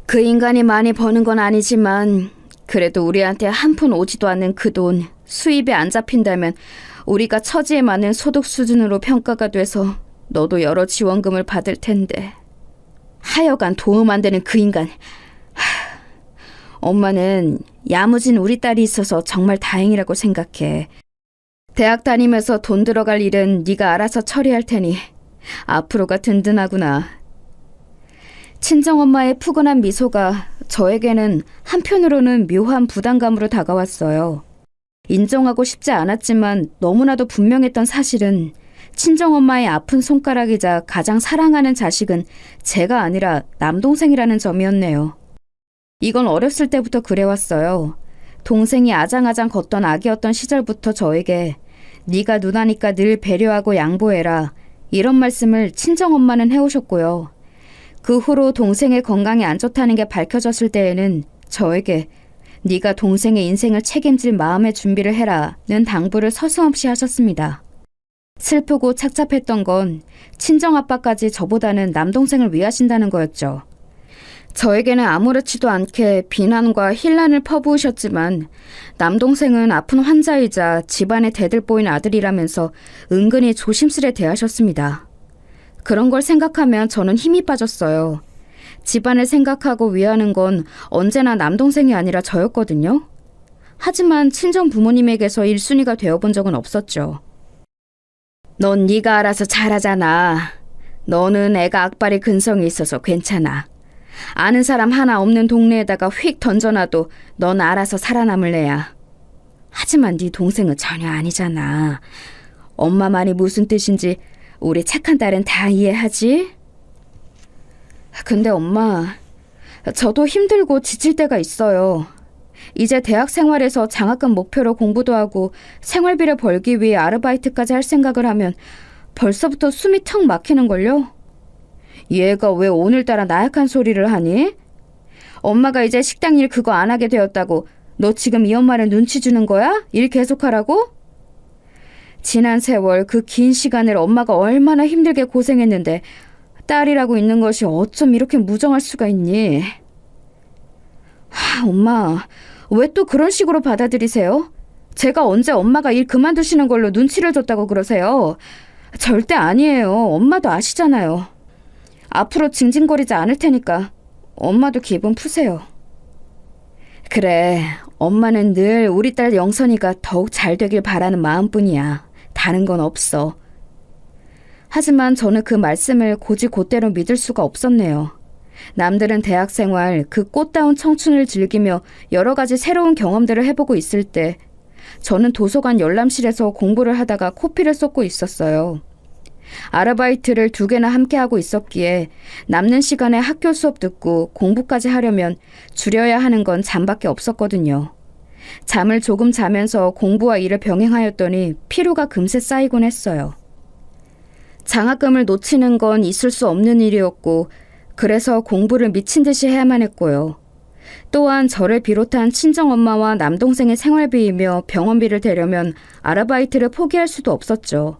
Speaker 2: 그 인간이 많이 버는 건 아니지만 그래도 우리한테 한 푼 오지도 않는 그 돈 수입에 안 잡힌다면 우리가 처지에 맞는 소득 수준으로 평가가 돼서 너도 여러 지원금을 받을 텐데. 하여간 도움 안 되는 그 인간. 엄마는 야무진 우리 딸이 있어서 정말 다행이라고 생각해. 대학 다니면서 돈 들어갈 일은 네가 알아서 처리할 테니 앞으로가 든든하구나. 친정엄마의 푸근한 미소가 저에게는 한편으로는 묘한 부담감으로 다가왔어요. 인정하고 싶지 않았지만 너무나도 분명했던 사실은 친정엄마의 아픈 손가락이자 가장 사랑하는 자식은 제가 아니라 남동생이라는 점이었네요. 이건 어렸을 때부터 그래왔어요. 동생이 아장아장 걷던 아기였던 시절부터 저에게 네가 누나니까 늘 배려하고 양보해라 이런 말씀을 친정엄마는 해오셨고요. 그 후로 동생의 건강이 안 좋다는 게 밝혀졌을 때에는 저에게 네가 동생의 인생을 책임질 마음의 준비를 해라는 당부를 서슴없이 하셨습니다. 슬프고 착잡했던 건 친정아빠까지 저보다는 남동생을 위하신다는 거였죠. 저에게는 아무렇지도 않게 비난과 힐난을 퍼부으셨지만 남동생은 아픈 환자이자 집안의 대들보인 아들이라면서 은근히 조심스레 대하셨습니다. 그런 걸 생각하면 저는 힘이 빠졌어요. 집안을 생각하고 위하는 건 언제나 남동생이 아니라 저였거든요. 하지만 친정 부모님에게서 1순위가 되어본 적은 없었죠. 넌 네가 알아서 잘하잖아. 너는 애가 악발이 근성이 있어서 괜찮아. 아는 사람 하나 없는 동네에다가 휙 던져놔도 넌 알아서 살아남을 애야. 하지만 네 동생은 전혀 아니잖아. 엄마 말이 무슨 뜻인지 우리 착한 딸은 다 이해하지? 근데 엄마, 저도 힘들고 지칠 때가 있어요. 이제 대학 생활에서 장학금 목표로 공부도 하고 생활비를 벌기 위해 아르바이트까지 할 생각을 하면 벌써부터 숨이 턱 막히는걸요? 얘가 왜 오늘따라 나약한 소리를 하니? 엄마가 이제 식당 일 그거 안 하게 되었다고 너 지금 이 엄마를 눈치 주는 거야? 일 계속하라고? 지난 세월 그 긴 시간을 엄마가 얼마나 힘들게 고생했는데 딸이라고 있는 것이 어쩜 이렇게 무정할 수가 있니? 엄마, 왜 또 그런 식으로 받아들이세요? 제가 언제 엄마가 일 그만두시는 걸로 눈치를 줬다고 그러세요? 절대 아니에요. 엄마도 아시잖아요. 앞으로 징징거리지 않을 테니까 엄마도 기분 푸세요. 그래, 엄마는 늘 우리 딸 영선이가 더욱 잘 되길 바라는 마음뿐이야. 다른 건 없어. 하지만 저는 그 말씀을 곧이곧대로 믿을 수가 없었네요. 남들은 대학생활 그 꽃다운 청춘을 즐기며 여러 가지 새로운 경험들을 해보고 있을 때 저는 도서관 열람실에서 공부를 하다가 코피를 쏟고 있었어요. 아르바이트를 2개나 함께 하고 있었기에 남는 시간에 학교 수업 듣고 공부까지 하려면 줄여야 하는 건 잠밖에 없었거든요. 잠을 조금 자면서 공부와 일을 병행하였더니 피로가 금세 쌓이곤 했어요. 장학금을 놓치는 건 있을 수 없는 일이었고 그래서 공부를 미친 듯이 해야만 했고요. 또한 저를 비롯한 친정엄마와 남동생의 생활비이며 병원비를 대려면 아르바이트를 포기할 수도 없었죠.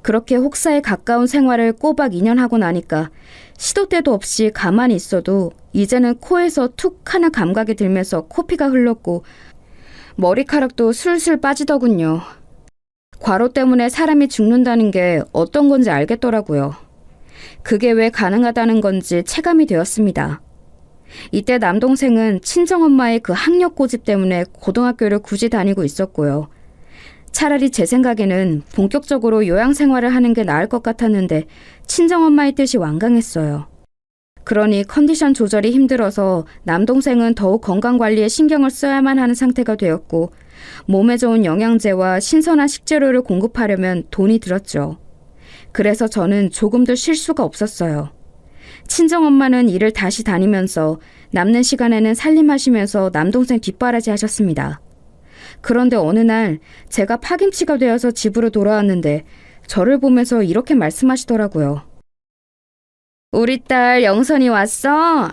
Speaker 2: 그렇게 혹사에 가까운 생활을 꼬박 2년 하고 나니까 시도 때도 없이 가만히 있어도 이제는 코에서 툭 하는 감각이 들면서 코피가 흘렀고 머리카락도 술술 빠지더군요. 과로 때문에 사람이 죽는다는 게 어떤 건지 알겠더라고요. 그게 왜 가능하다는 건지 체감이 되었습니다. 이때 남동생은 친정엄마의 그 학력 고집 때문에 고등학교를 굳이 다니고 있었고요. 차라리 제 생각에는 본격적으로 요양생활을 하는 게 나을 것 같았는데 친정엄마의 뜻이 완강했어요. 그러니 컨디션 조절이 힘들어서 남동생은 더욱 건강관리에 신경을 써야만 하는 상태가 되었고 몸에 좋은 영양제와 신선한 식재료를 공급하려면 돈이 들었죠. 그래서 저는 조금도 쉴 수가 없었어요. 친정엄마는 일을 다시 다니면서 남는 시간에는 살림하시면서 남동생 뒷바라지 하셨습니다. 그런데 어느 날 제가 파김치가 되어서 집으로 돌아왔는데 저를 보면서 이렇게 말씀하시더라고요. 우리 딸 영선이 왔어?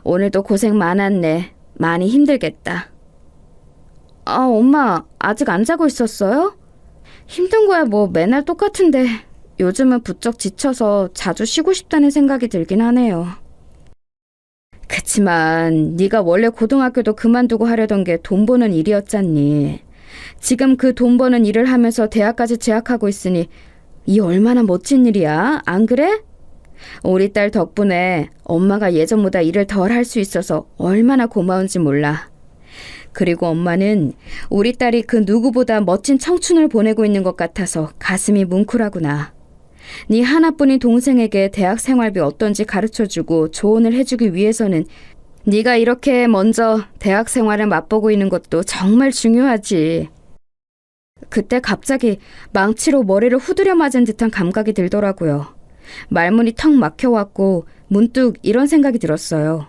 Speaker 2: 오늘도 고생 많았네. 많이 힘들겠다. 아, 엄마 아직 안 자고 있었어요? 힘든 거야 뭐 맨날 똑같은데 요즘은 부쩍 지쳐서 자주 쉬고 싶다는 생각이 들긴 하네요. 그치만 네가 원래 고등학교도 그만두고 하려던 게 돈 버는 일이었잖니. 지금 그 돈 버는 일을 하면서 대학까지 재학하고 있으니 이 얼마나 멋진 일이야, 안 그래? 우리 딸 덕분에 엄마가 예전보다 일을 덜 할 수 있어서 얼마나 고마운지 몰라. 그리고 엄마는 우리 딸이 그 누구보다 멋진 청춘을 보내고 있는 것 같아서 가슴이 뭉클하구나. 네 하나뿐인 동생에게 대학 생활비 어떤지 가르쳐주고 조언을 해주기 위해서는 네가 이렇게 먼저 대학 생활을 맛보고 있는 것도 정말 중요하지. 그때 갑자기 망치로 머리를 후드려 맞은 듯한 감각이 들더라고요. 말문이 턱 막혀왔고 문득 이런 생각이 들었어요.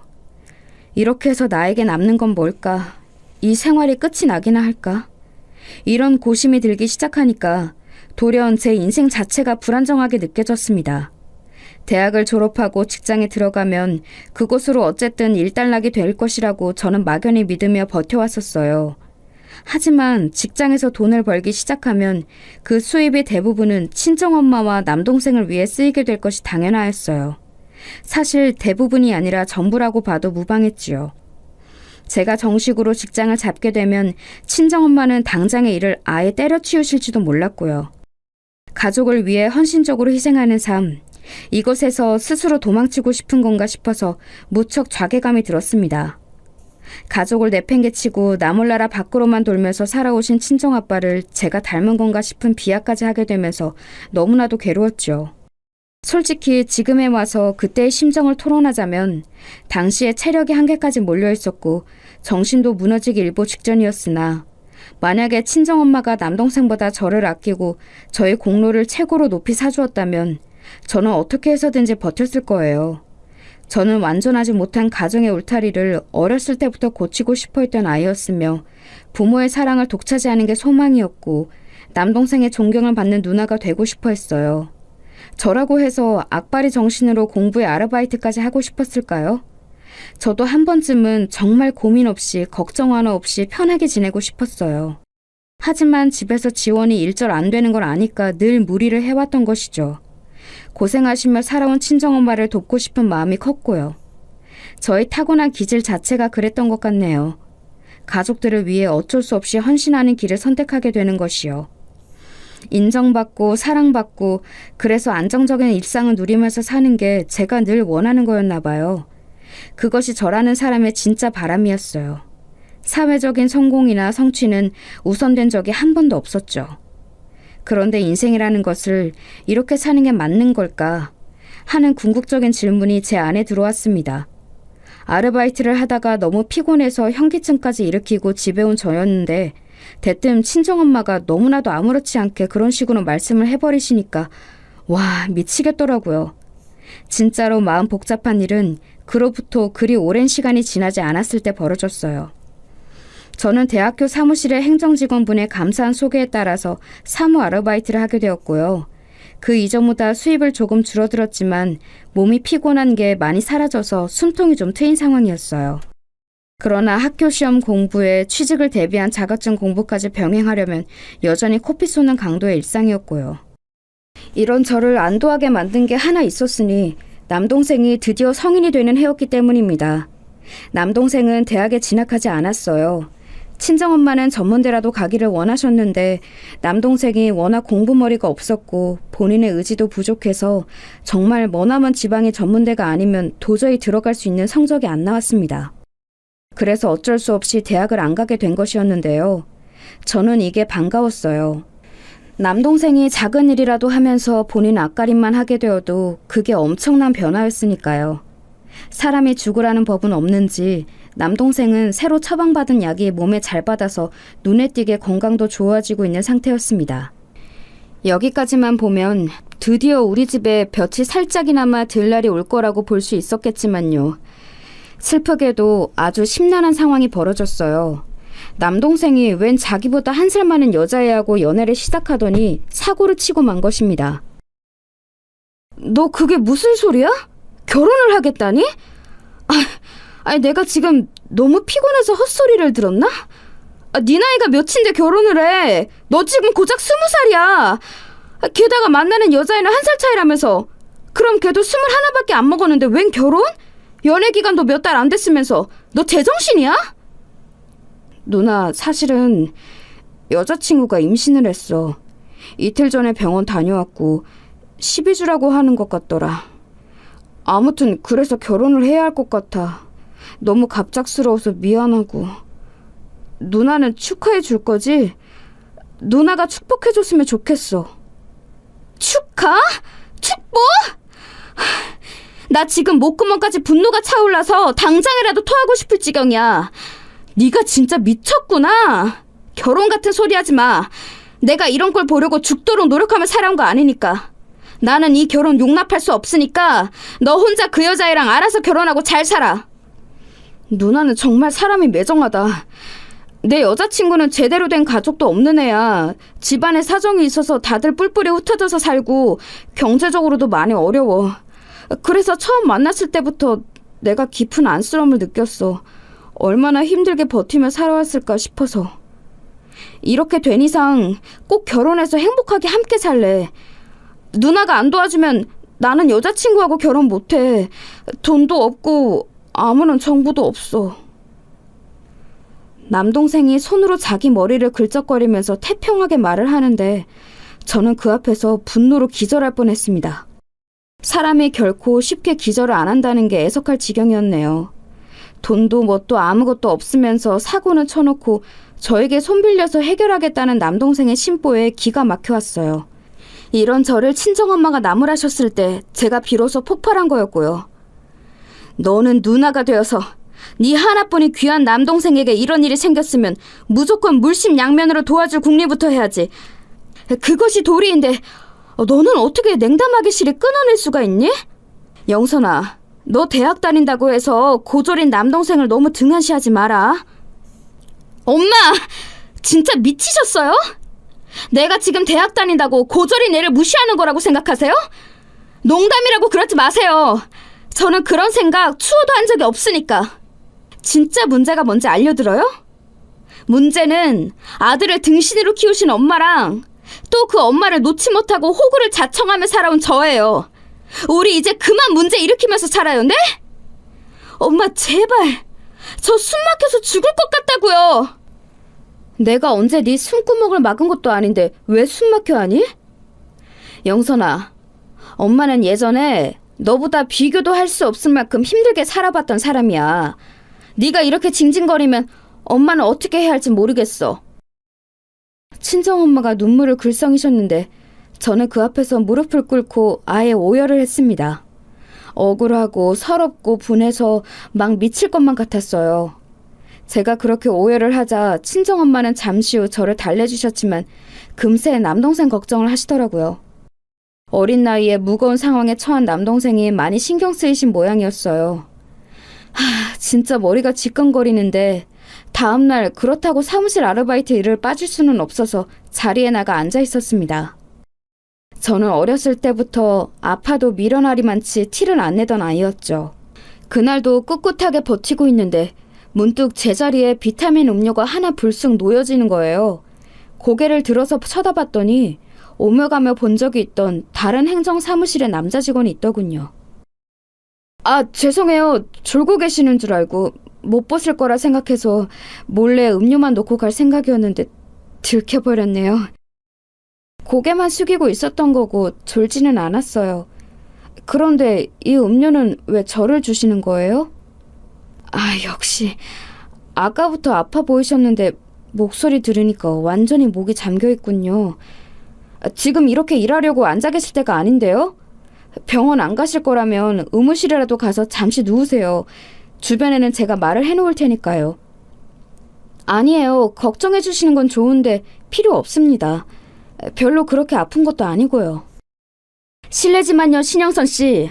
Speaker 2: 이렇게 해서 나에게 남는 건 뭘까? 이 생활이 끝이 나기나 할까? 이런 고심이 들기 시작하니까 돌연 제 인생 자체가 불안정하게 느껴졌습니다. 대학을 졸업하고 직장에 들어가면 그곳으로 어쨌든 일단락이 될 것이라고 저는 막연히 믿으며 버텨왔었어요. 하지만 직장에서 돈을 벌기 시작하면 그 수입의 대부분은 친정엄마와 남동생을 위해 쓰이게 될 것이 당연하였어요. 사실 대부분이 아니라 전부라고 봐도 무방했지요. 제가 정식으로 직장을 잡게 되면 친정엄마는 당장의 일을 아예 때려치우실지도 몰랐고요. 가족을 위해 헌신적으로 희생하는 삶, 이곳에서 스스로 도망치고 싶은 건가 싶어서 무척 자괴감이 들었습니다. 가족을 내팽개치고 나몰라라 밖으로만 돌면서 살아오신 친정아빠를 제가 닮은 건가 싶은 비하까지 하게 되면서 너무나도 괴로웠죠. 솔직히 지금에 와서 그때의 심정을 토론하자면 당시에 체력이 한계까지 몰려 있었고 정신도 무너지기 일보 직전이었으나 만약에 친정엄마가 남동생보다 저를 아끼고 저의 공로를 최고로 높이 사주었다면 저는 어떻게 해서든지 버텼을 거예요. 저는 완전하지 못한 가정의 울타리를 어렸을 때부터 고치고 싶어 했던 아이였으며 부모의 사랑을 독차지하는 게 소망이었고 남동생의 존경을 받는 누나가 되고 싶어 했어요. 저라고 해서 악바리 정신으로 공부에 아르바이트까지 하고 싶었을까요? 저도 한 번쯤은 정말 고민 없이 걱정 하나 없이 편하게 지내고 싶었어요. 하지만 집에서 지원이 일절 안 되는 걸 아니까 늘 무리를 해왔던 것이죠. 고생하시며 살아온 친정엄마를 돕고 싶은 마음이 컸고요. 저의 타고난 기질 자체가 그랬던 것 같네요. 가족들을 위해 어쩔 수 없이 헌신하는 길을 선택하게 되는 것이요. 인정받고 사랑받고 그래서 안정적인 일상을 누리면서 사는 게 제가 늘 원하는 거였나 봐요. 그것이 저라는 사람의 진짜 바람이었어요. 사회적인 성공이나 성취는 우선된 적이 한 번도 없었죠. 그런데 인생이라는 것을 이렇게 사는 게 맞는 걸까 하는 궁극적인 질문이 제 안에 들어왔습니다. 아르바이트를 하다가 너무 피곤해서 현기증까지 일으키고 집에 온 저였는데 대뜸 친정엄마가 너무나도 아무렇지 않게 그런 식으로 말씀을 해버리시니까 와, 미치겠더라고요. 진짜로 마음 복잡한 일은 그로부터 그리 오랜 시간이 지나지 않았을 때 벌어졌어요. 저는 대학교 사무실의 행정직원분의 감사한 소개에 따라서 사무 아르바이트를 하게 되었고요. 그 이전보다 수입을 조금 줄어들었지만 몸이 피곤한 게 많이 사라져서 숨통이 좀 트인 상황이었어요. 그러나 학교 시험 공부에 취직을 대비한 자격증 공부까지 병행하려면 여전히 코피 쏘는 강도의 일상이었고요. 이런 저를 안도하게 만든 게 하나 있었으니 남동생이 드디어 성인이 되는 해였기 때문입니다. 남동생은 대학에 진학하지 않았어요. 친정엄마는 전문대라도 가기를 원하셨는데 남동생이 워낙 공부머리가 없었고 본인의 의지도 부족해서 정말 머나먼 지방의 전문대가 아니면 도저히 들어갈 수 있는 성적이 안 나왔습니다. 그래서 어쩔 수 없이 대학을 안 가게 된 것이었는데요. 저는 이게 반가웠어요. 남동생이 작은 일이라도 하면서 본인 앞가림만 하게 되어도 그게 엄청난 변화였으니까요. 사람이 죽으라는 법은 없는지 남동생은 새로 처방받은 약이 몸에 잘 받아서 눈에 띄게 건강도 좋아지고 있는 상태였습니다. 여기까지만 보면 드디어 우리 집에 볕이 살짝이나마 들 날이 올 거라고 볼 수 있었겠지만요. 슬프게도 아주 심란한 상황이 벌어졌어요. 남동생이 웬 자기보다 한 살 많은 여자애하고 연애를 시작하더니 사고를 치고 만 것입니다. 너 그게 무슨 소리야? 결혼을 하겠다니? 아니 내가 지금 너무 피곤해서 헛소리를 들었나? 네 나이가 몇인데 결혼을 해? 너 지금 고작 20살이야. 게다가 만나는 여자애는 1살 차이라면서. 그럼 걔도 21밖에 안 먹었는데 웬 결혼? 연애 기간도 몇 달 안 됐으면서. 너 제정신이야? 누나, 사실은 여자친구가 임신을 했어. 이틀 전에 병원 다녀왔고 12주라고 하는 것 같더라. 아무튼 그래서 결혼을 해야 할 것 같아. 너무 갑작스러워서 미안하고. 누나는 축하해 줄 거지? 누나가 축복해 줬으면 좋겠어. 축하? 축복? 나 지금 목구멍까지 분노가 차올라서 당장이라도 토하고 싶을 지경이야. 네가 진짜 미쳤구나. 결혼 같은 소리 하지 마. 내가 이런 걸 보려고 죽도록 노력하며 살아온 거 아니니까. 나는 이 결혼 용납할 수 없으니까 너 혼자 그 여자애랑 알아서 결혼하고 잘 살아. 누나는 정말 사람이 매정하다. 내 여자친구는 제대로 된 가족도 없는 애야. 집안에 사정이 있어서 다들 뿔뿔이 흩어져서 살고 경제적으로도 많이 어려워. 그래서 처음 만났을 때부터 내가 깊은 안쓰러움을 느꼈어. 얼마나 힘들게 버티며 살아왔을까 싶어서. 이렇게 된 이상 꼭 결혼해서 행복하게 함께 살래. 누나가 안 도와주면 나는 여자친구하고 결혼 못해. 돈도 없고 아무런 정보도 없어. 남동생이 손으로 자기 머리를 긁적거리면서 태평하게 말을 하는데 저는 그 앞에서 분노로 기절할 뻔했습니다. 사람이 결코 쉽게 기절을 안 한다는 게 애석할 지경이었네요. 돈도 뭣도 아무것도 없으면서 사고는 쳐놓고 저에게 손 빌려서 해결하겠다는 남동생의 심보에 기가 막혀왔어요. 이런 저를 친정엄마가 나무라셨을 때 제가 비로소 폭발한 거였고요. 너는 누나가 되어서 네 하나뿐인 귀한 남동생에게 이런 일이 생겼으면 무조건 물심양면으로 도와줄 국리부터 해야지. 그것이 도리인데 너는 어떻게 냉담하게 실이 끊어낼 수가 있니? 영선아, 너 대학 다닌다고 해서 고졸인 남동생을 너무 등한시하지 마라. 엄마! 진짜 미치셨어요? 내가 지금 대학 다닌다고 고졸인 애를 무시하는 거라고 생각하세요? 농담이라고 그러지 마세요. 저는 그런 생각 추호도 한 적이 없으니까. 진짜 문제가 뭔지 알려드려요? 문제는 아들을 등신으로 키우신 엄마랑 또 그 엄마를 놓지 못하고 호구를 자청하며 살아온 저예요. 우리 이제 그만 문제 일으키면서 살아요, 네? 엄마 제발, 저 숨 막혀서 죽을 것 같다고요. 내가 언제 네 숨구멍을 막은 것도 아닌데 왜 숨 막혀 하니? 영선아, 엄마는 예전에 너보다 비교도 할 수 없을 만큼 힘들게 살아봤던 사람이야. 네가 이렇게 징징거리면 엄마는 어떻게 해야 할지 모르겠어. 친정엄마가 눈물을 글썽이셨는데 저는 그 앞에서 무릎을 꿇고 아예 오열을 했습니다. 억울하고 서럽고 분해서 막 미칠 것만 같았어요. 제가 그렇게 오열을 하자 친정엄마는 잠시 후 저를 달래주셨지만 금세 남동생 걱정을 하시더라고요. 어린 나이에 무거운 상황에 처한 남동생이 많이 신경 쓰이신 모양이었어요. 진짜 머리가 지끈거리는데 다음날 그렇다고 사무실 아르바이트 일을 빠질 수는 없어서 자리에 나가 앉아 있었습니다. 저는 어렸을 때부터 아파도 미련하리만치 티를 안 내던 아이였죠. 그날도 꿋꿋하게 버티고 있는데 문득 제자리에 비타민 음료가 하나 불쑥 놓여지는 거예요. 고개를 들어서 쳐다봤더니 오며 가며 본 적이 있던 다른 행정 사무실의 남자 직원이 있더군요. 죄송해요. 졸고 계시는 줄 알고 못 보실 거라 생각해서 몰래 음료만 놓고 갈 생각이었는데 들켜버렸네요. 고개만 숙이고 있었던 거고 졸지는 않았어요. 그런데 이 음료는 왜 저를 주시는 거예요? 역시 아까부터 아파 보이셨는데 목소리 들으니까 완전히 목이 잠겨 있군요. 지금 이렇게 일하려고 앉아 계실 때가 아닌데요? 병원 안 가실 거라면 의무실이라도 가서 잠시 누우세요. 주변에는 제가 말을 해놓을 테니까요. 아니에요. 걱정해 주시는 건 좋은데 필요 없습니다. 별로 그렇게 아픈 것도 아니고요. 실례지만요, 신영선 씨.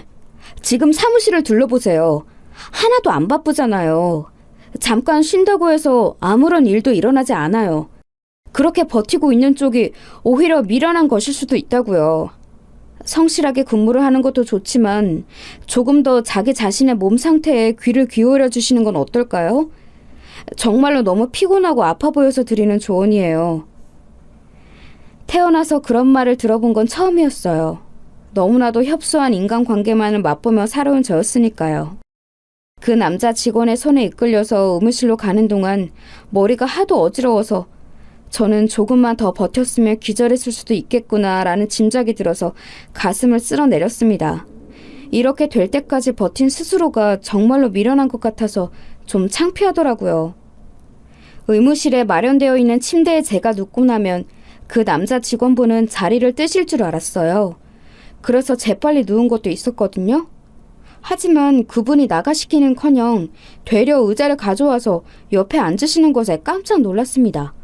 Speaker 2: 지금 사무실을 둘러보세요. 하나도 안 바쁘잖아요. 잠깐 쉰다고 해서 아무런 일도 일어나지 않아요. 그렇게 버티고 있는 쪽이 오히려 미련한 것일 수도 있다고요. 성실하게 근무를 하는 것도 좋지만 조금 더 자기 자신의 몸 상태에 귀를 기울여 주시는 건 어떨까요? 정말로 너무 피곤하고 아파 보여서 드리는 조언이에요. 태어나서 그런 말을 들어본 건 처음이었어요. 너무나도 협소한 인간관계만을 맛보며 살아온 저였으니까요. 그 남자 직원의 손에 이끌려서 의무실로 가는 동안 머리가 하도 어지러워서 저는 조금만 더 버텼으면 기절했을 수도 있겠구나라는 짐작이 들어서 가슴을 쓸어내렸습니다. 이렇게 될 때까지 버틴 스스로가 정말로 미련한 것 같아서 좀 창피하더라고요. 의무실에 마련되어 있는 침대에 제가 눕고 나면 그 남자 직원분은 자리를 뜨실 줄 알았어요. 그래서 재빨리 누운 것도 있었거든요. 하지만 그분이 나가시키는커녕 되려 의자를 가져와서 옆에 앉으시는 것에 깜짝 놀랐습니다.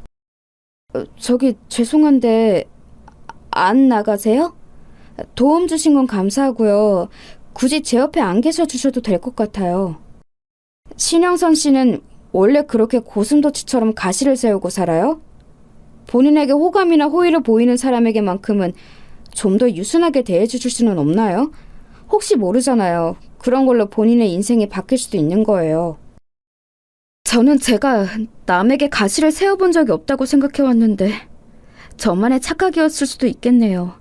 Speaker 2: 저기 죄송한데 안 나가세요? 도움 주신 건 감사하고요. 굳이 제 옆에 안 계셔 주셔도 될 것 같아요. 신영선 씨는 원래 그렇게 고슴도치처럼 가시를 세우고 살아요? 본인에게 호감이나 호의를 보이는 사람에게만큼은 좀 더 유순하게 대해주실 수는 없나요? 혹시 모르잖아요. 그런 걸로 본인의 인생이 바뀔 수도 있는 거예요. 저는 제가 남에게 가시를 세워본 적이 없다고 생각해왔는데 저만의 착각이었을 수도 있겠네요.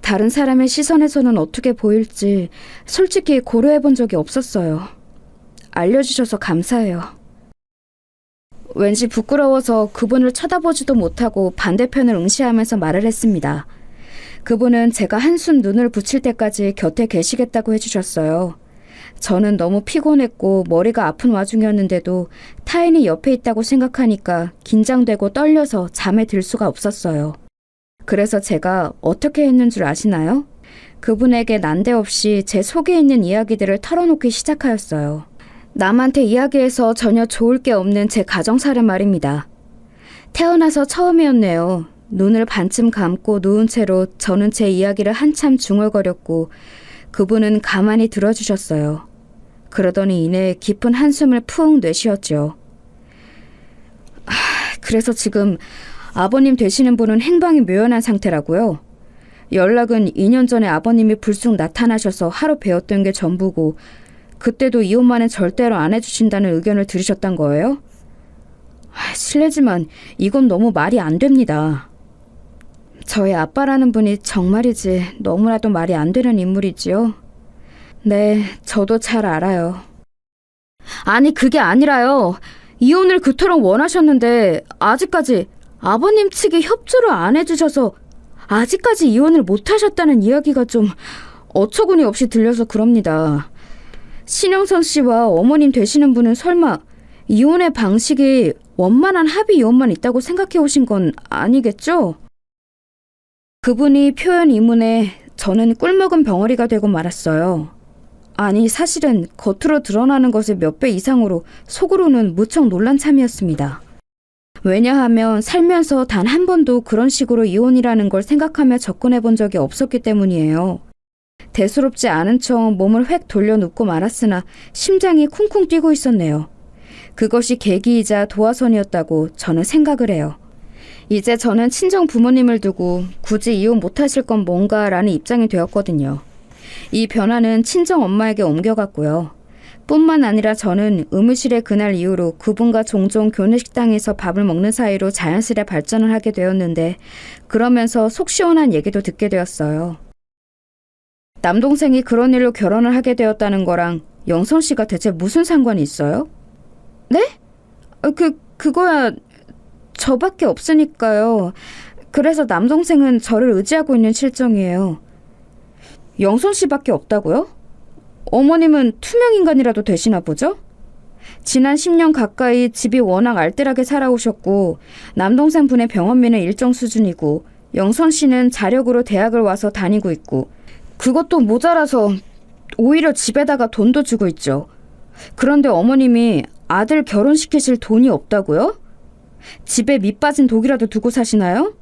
Speaker 2: 다른 사람의 시선에서는 어떻게 보일지 솔직히 고려해본 적이 없었어요. 알려주셔서 감사해요. 왠지 부끄러워서 그분을 쳐다보지도 못하고 반대편을 응시하면서 말을 했습니다. 그분은 제가 한숨 눈을 붙일 때까지 곁에 계시겠다고 해주셨어요. 저는 너무 피곤했고 머리가 아픈 와중이었는데도 타인이 옆에 있다고 생각하니까 긴장되고 떨려서 잠에 들 수가 없었어요. 그래서 제가 어떻게 했는 줄 아시나요? 그분에게 난데없이 제 속에 있는 이야기들을 털어놓기 시작하였어요. 남한테 이야기해서 전혀 좋을 게 없는 제 가정사를 말입니다. 태어나서 처음이었네요. 눈을 반쯤 감고 누운 채로 저는 제 이야기를 한참 중얼거렸고 그분은 가만히 들어주셨어요. 그러더니 이내 깊은 한숨을 푹 내쉬었죠. 그래서 지금 아버님 되시는 분은 행방이 묘연한 상태라고요. 연락은 2년 전에 아버님이 불쑥 나타나셔서 하루 뵈었던 게 전부고 그때도 이혼만은 절대로 안 해주신다는 의견을 들으셨단 거예요? 실례지만 이건 너무 말이 안 됩니다. 저의 아빠라는 분이 정말이지 너무나도 말이 안 되는 인물이지요. 네, 저도 잘 알아요. 아니, 그게 아니라요. 이혼을 그토록 원하셨는데 아직까지 아버님 측이 협조를 안 해주셔서 아직까지 이혼을 못하셨다는 이야기가 좀 어처구니 없이 들려서 그럽니다. 신영선 씨와 어머님 되시는 분은 설마 이혼의 방식이 원만한 합의 이혼만 있다고 생각해 오신 건 아니겠죠? 그분이 표현 이문에 저는 꿀먹은 벙어리가 되고 말았어요. 아니, 사실은 겉으로 드러나는 것의 몇 배 이상으로 속으로는 무척 놀란 참이었습니다. 왜냐하면 살면서 단 한 번도 그런 식으로 이혼이라는 걸 생각하며 접근해 본 적이 없었기 때문이에요. 대수롭지 않은 척 몸을 획 돌려 눕고 말았으나 심장이 쿵쿵 뛰고 있었네요. 그것이 계기이자 도화선이었다고 저는 생각을 해요. 이제 저는 친정 부모님을 두고 굳이 이혼 못하실 건 뭔가라는 입장이 되었거든요. 이 변화는 친정 엄마에게 옮겨갔고요. 뿐만 아니라 저는 의무실에 그날 이후로 그분과 종종 교내식당에서 밥을 먹는 사이로 자연스레 발전을 하게 되었는데 그러면서 속 시원한 얘기도 듣게 되었어요. 남동생이 그런 일로 결혼을 하게 되었다는 거랑 영선 씨가 대체 무슨 상관이 있어요? 네? 그거야 저밖에 없으니까요. 그래서 남동생은 저를 의지하고 있는 실정이에요. 영선 씨밖에 없다고요? 어머님은 투명인간이라도 되시나 보죠? 지난 10년 가까이 집이 워낙 알뜰하게 살아오셨고 남동생 분의 병원비는 일정 수준이고 영선 씨는 자력으로 대학을 와서 다니고 있고 그것도 모자라서 오히려 집에다가 돈도 주고 있죠. 그런데 어머님이 아들 결혼시키실 돈이 없다고요? 집에 밑 빠진 독이라도 두고 사시나요?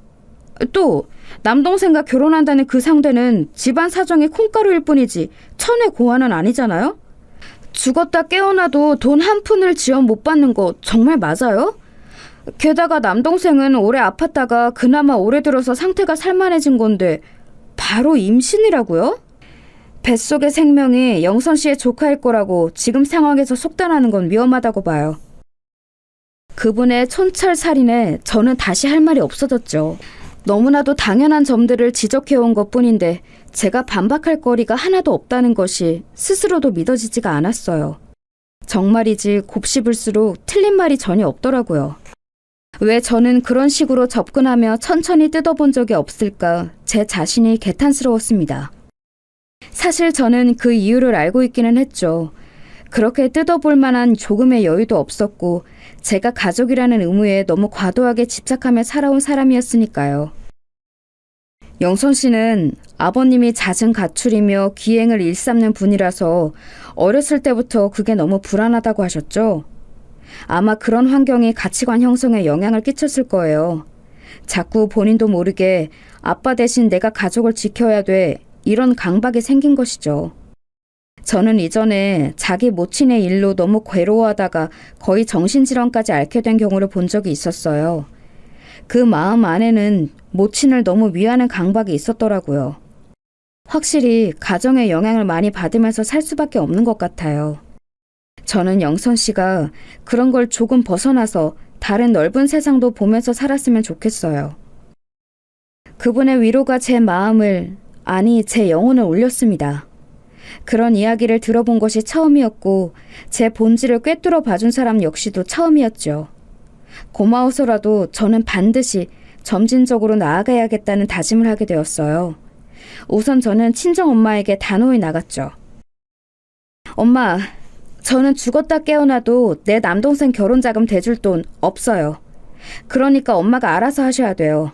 Speaker 2: 또 남동생과 결혼한다는 그 상대는 집안 사정이 콩가루일 뿐이지 천의 고환은 아니잖아요? 죽었다 깨어나도 돈 한 푼을 지원 못 받는 거 정말 맞아요? 게다가 남동생은 오래 아팠다가 그나마 올해 들어서 상태가 살만해진 건데 바로 임신이라고요? 뱃속의 생명이 영선 씨의 조카일 거라고 지금 상황에서 속단하는 건 위험하다고 봐요. 그분의 촌철살인에 저는 다시 할 말이 없어졌죠. 너무나도 당연한 점들을 지적해온 것뿐인데 제가 반박할 거리가 하나도 없다는 것이 스스로도 믿어지지가 않았어요. 정말이지 곱씹을수록 틀린 말이 전혀 없더라고요. 왜 저는 그런 식으로 접근하며 천천히 뜯어본 적이 없을까 제 자신이 개탄스러웠습니다. 사실 저는 그 이유를 알고 있기는 했죠. 그렇게 뜯어볼 만한 조금의 여유도 없었고 제가 가족이라는 의무에 너무 과도하게 집착하며 살아온 사람이었으니까요. 영선 씨는 아버님이 잦은 가출이며 기행을 일삼는 분이라서 어렸을 때부터 그게 너무 불안하다고 하셨죠. 아마 그런 환경이 가치관 형성에 영향을 끼쳤을 거예요. 자꾸 본인도 모르게 아빠 대신 내가 가족을 지켜야 돼 이런 강박이 생긴 것이죠. 저는 이전에 자기 모친의 일로 너무 괴로워하다가 거의 정신질환까지 앓게 된 경우를 본 적이 있었어요. 그 마음 안에는 모친을 너무 위하는 강박이 있었더라고요. 확실히 가정의 영향을 많이 받으면서 살 수밖에 없는 것 같아요. 저는 영선 씨가 그런 걸 조금 벗어나서 다른 넓은 세상도 보면서 살았으면 좋겠어요. 그분의 위로가 제 마음을, 아니 제 영혼을 울렸습니다. 그런 이야기를 들어본 것이 처음이었고 제 본질을 꿰뚫어 봐준 사람 역시도 처음이었죠. 고마워서라도 저는 반드시 점진적으로 나아가야겠다는 다짐을 하게 되었어요. 우선 저는 친정엄마에게 단호히 나갔죠. 엄마, 저는 죽었다 깨어나도 내 남동생 결혼자금 대줄 돈 없어요. 그러니까 엄마가 알아서 하셔야 돼요.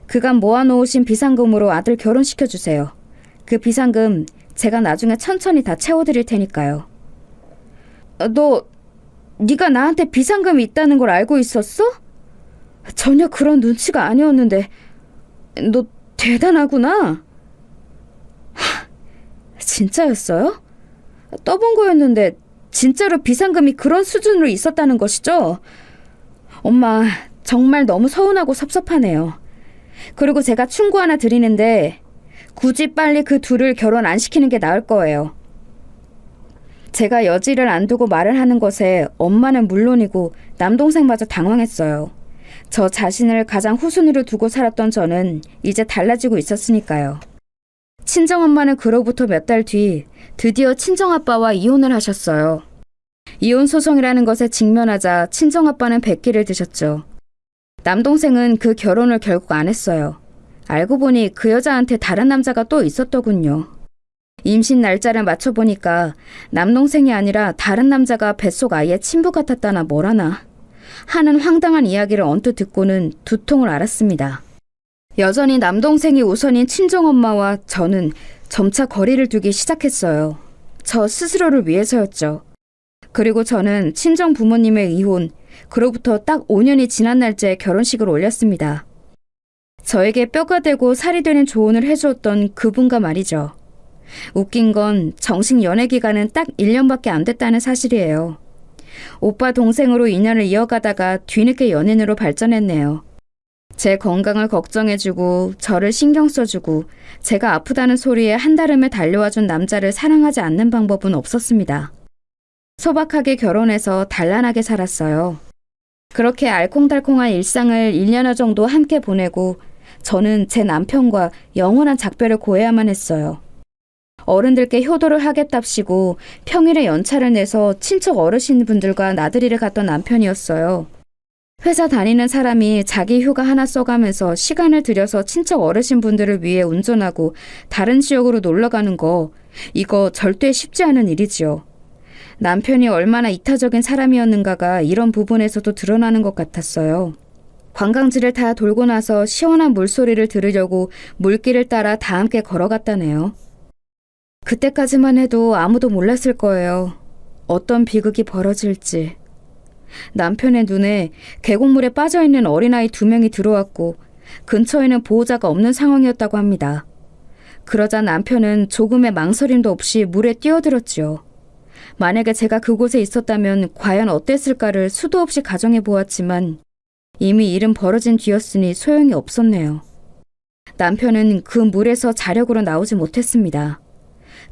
Speaker 2: 그간 모아놓으신 비상금으로 아들 결혼시켜주세요. 그 비상금 제가 나중에 천천히 다 채워드릴 테니까요. 네가 나한테 비상금이 있다는 걸 알고 있었어? 전혀 그런 눈치가 아니었는데 너 대단하구나. 진짜였어요? 떠본 거였는데 진짜로 비상금이 그런 수준으로 있었다는 것이죠? 엄마, 정말 너무 서운하고 섭섭하네요. 그리고 제가 충고 하나 드리는데 굳이 빨리 그 둘을 결혼 안 시키는 게 나을 거예요. 제가 여지를 안 두고 말을 하는 것에 엄마는 물론이고 남동생마저 당황했어요. 저 자신을 가장 후순위로 두고 살았던 저는 이제 달라지고 있었으니까요. 친정엄마는 그로부터 몇 달 뒤 드디어 친정아빠와 이혼을 하셨어요. 이혼 소송이라는 것에 직면하자 친정아빠는 백기를 드셨죠. 남동생은 그 결혼을 결국 안 했어요. 알고 보니 그 여자한테 다른 남자가 또 있었더군요. 임신 날짜를 맞춰보니까 남동생이 아니라 다른 남자가 뱃속 아이의 친부 같았다나 뭐라나 하는 황당한 이야기를 언뜻 듣고는 두통을 앓았습니다. 여전히 남동생이 우선인 친정엄마와 저는 점차 거리를 두기 시작했어요. 저 스스로를 위해서였죠. 그리고 저는 친정 부모님의 이혼, 그로부터 딱 5년이 지난 날짜에 결혼식을 올렸습니다. 저에게 뼈가 되고 살이 되는 조언을 해주었던 그분과 말이죠. 웃긴 건 정식 연애 기간은 딱 1년밖에 안 됐다는 사실이에요. 오빠 동생으로 인연을 이어가다가 뒤늦게 연인으로 발전했네요. 제 건강을 걱정해주고 저를 신경 써주고 제가 아프다는 소리에 한달음에 달려와준 남자를 사랑하지 않는 방법은 없었습니다. 소박하게 결혼해서 단란하게 살았어요. 그렇게 알콩달콩한 일상을 1년여 정도 함께 보내고 저는 제 남편과 영원한 작별을 고해야만 했어요. 어른들께 효도를 하겠답시고 평일에 연차를 내서 친척 어르신분들과 나들이를 갔던 남편이었어요. 회사 다니는 사람이 자기 휴가 하나 써가면서 시간을 들여서 친척 어르신분들을 위해 운전하고 다른 지역으로 놀러가는 거, 이거 절대 쉽지 않은 일이지요. 남편이 얼마나 이타적인 사람이었는가가 이런 부분에서도 드러나는 것 같았어요. 관광지를 다 돌고 나서 시원한 물소리를 들으려고 물길을 따라 다 함께 걸어갔다네요. 그때까지만 해도 아무도 몰랐을 거예요. 어떤 비극이 벌어질지. 남편의 눈에 계곡물에 빠져있는 어린아이 2명이 들어왔고 근처에는 보호자가 없는 상황이었다고 합니다. 그러자 남편은 조금의 망설임도 없이 물에 뛰어들었지요. 만약에 제가 그곳에 있었다면 과연 어땠을까를 수도 없이 가정해 보았지만 이미 일은 벌어진 뒤였으니 소용이 없었네요. 남편은 그 물에서 자력으로 나오지 못했습니다.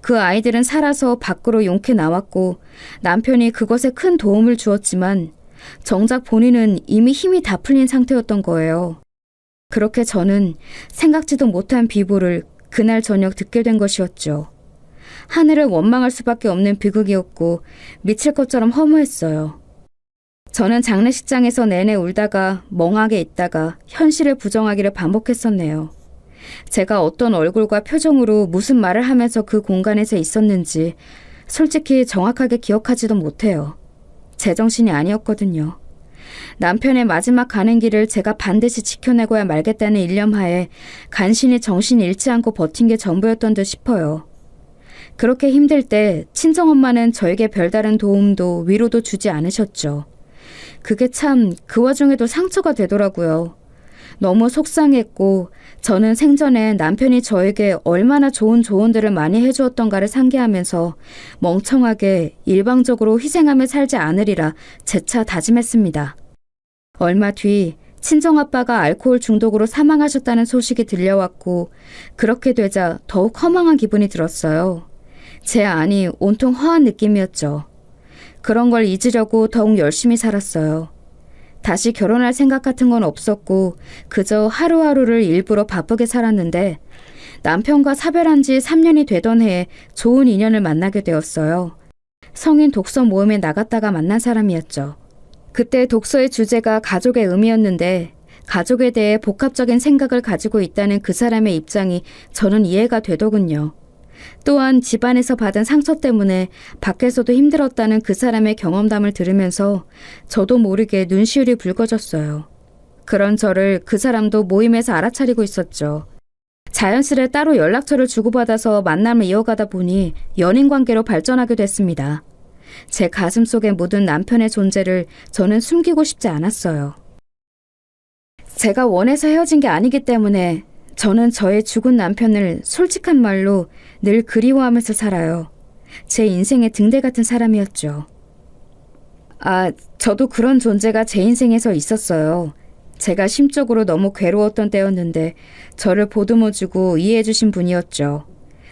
Speaker 2: 그 아이들은 살아서 밖으로 용케 나왔고 남편이 그것에 큰 도움을 주었지만 정작 본인은 이미 힘이 다 풀린 상태였던 거예요. 그렇게 저는 생각지도 못한 비보를 그날 저녁 듣게 된 것이었죠. 하늘을 원망할 수밖에 없는 비극이었고 미칠 것처럼 허무했어요. 저는 장례식장에서 내내 울다가 멍하게 있다가 현실을 부정하기를 반복했었네요. 제가 어떤 얼굴과 표정으로 무슨 말을 하면서 그 공간에서 있었는지 솔직히 정확하게 기억하지도 못해요. 제정신이 아니었거든요. 남편의 마지막 가는 길을 제가 반드시 지켜내고야 말겠다는 일념하에 간신히 정신 잃지 않고 버틴 게 전부였던 듯 싶어요. 그렇게 힘들 때 친정엄마는 저에게 별다른 도움도 위로도 주지 않으셨죠. 그게 참 그 와중에도 상처가 되더라고요. 너무 속상했고 저는 생전에 남편이 저에게 얼마나 좋은 조언들을 많이 해주었던가를 상기하면서 멍청하게 일방적으로 희생하며 살지 않으리라 재차 다짐했습니다. 얼마 뒤 친정아빠가 알코올 중독으로 사망하셨다는 소식이 들려왔고 그렇게 되자 더욱 허망한 기분이 들었어요. 제 안이 온통 허한 느낌이었죠. 그런 걸 잊으려고 더욱 열심히 살았어요. 다시 결혼할 생각 같은 건 없었고 그저 하루하루를 일부러 바쁘게 살았는데 남편과 사별한 지 3년이 되던 해에 좋은 인연을 만나게 되었어요. 성인 독서 모임에 나갔다가 만난 사람이었죠. 그때 독서의 주제가 가족의 의미였는데 가족에 대해 복합적인 생각을 가지고 있다는 그 사람의 입장이 저는 이해가 되더군요. 또한 집안에서 받은 상처 때문에 밖에서도 힘들었다는 그 사람의 경험담을 들으면서 저도 모르게 눈시울이 붉어졌어요. 그런 저를 그 사람도 모임에서 알아차리고 있었죠. 자연스레 따로 연락처를 주고받아서 만남을 이어가다 보니 연인 관계로 발전하게 됐습니다. 제 가슴 속에 묻은 남편의 존재를 저는 숨기고 싶지 않았어요. 제가 원해서 헤어진 게 아니기 때문에 저는 저의 죽은 남편을 솔직한 말로 늘 그리워하면서 살아요. 제 인생의 등대 같은 사람이었죠. 저도 그런 존재가 제 인생에서 있었어요. 제가 심적으로 너무 괴로웠던 때였는데 저를 보듬어주고 이해해주신 분이었죠.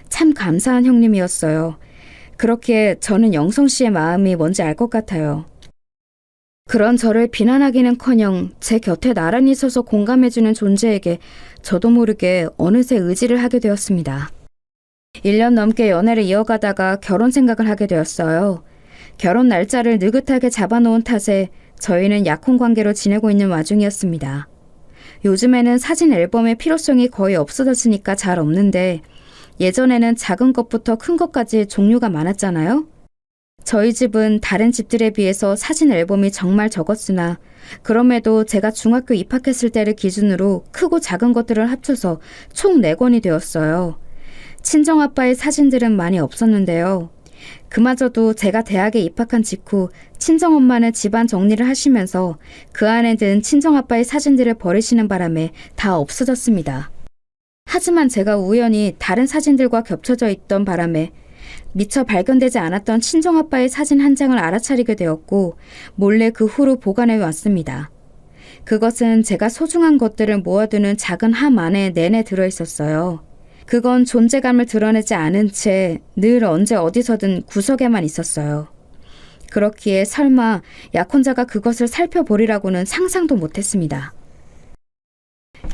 Speaker 2: 참 감사한 형님이었어요. 그렇게 저는 영선 씨의 마음이 뭔지 알 것 같아요. 그런 저를 비난하기는커녕 제 곁에 나란히 서서 공감해주는 존재에게 저도 모르게 어느새 의지를 하게 되었습니다. 1년 넘게 연애를 이어가다가 결혼 생각을 하게 되었어요. 결혼 날짜를 느긋하게 잡아놓은 탓에 저희는 약혼 관계로 지내고 있는 와중이었습니다. 요즘에는 사진 앨범의 필요성이 거의 없어졌으니까 잘 없는데 예전에는 작은 것부터 큰 것까지 종류가 많았잖아요. 저희 집은 다른 집들에 비해서 사진 앨범이 정말 적었으나 그럼에도 제가 중학교 입학했을 때를 기준으로 크고 작은 것들을 합쳐서 총 4권이 되었어요. 친정아빠의 사진들은 많이 없었는데요. 그마저도 제가 대학에 입학한 직후 친정엄마는 집안 정리를 하시면서 그 안에 든 친정아빠의 사진들을 버리시는 바람에 다 없어졌습니다. 하지만 제가 우연히 다른 사진들과 겹쳐져 있던 바람에 미처 발견되지 않았던 친정아빠의 사진 한 장을 알아차리게 되었고 몰래 그 후로 보관해 왔습니다. 그것은 제가 소중한 것들을 모아두는 작은 함 안에 내내 들어있었어요. 그건 존재감을 드러내지 않은 채 늘 언제 어디서든 구석에만 있었어요. 그렇기에 설마 약혼자가 그것을 살펴보리라고는 상상도 못했습니다.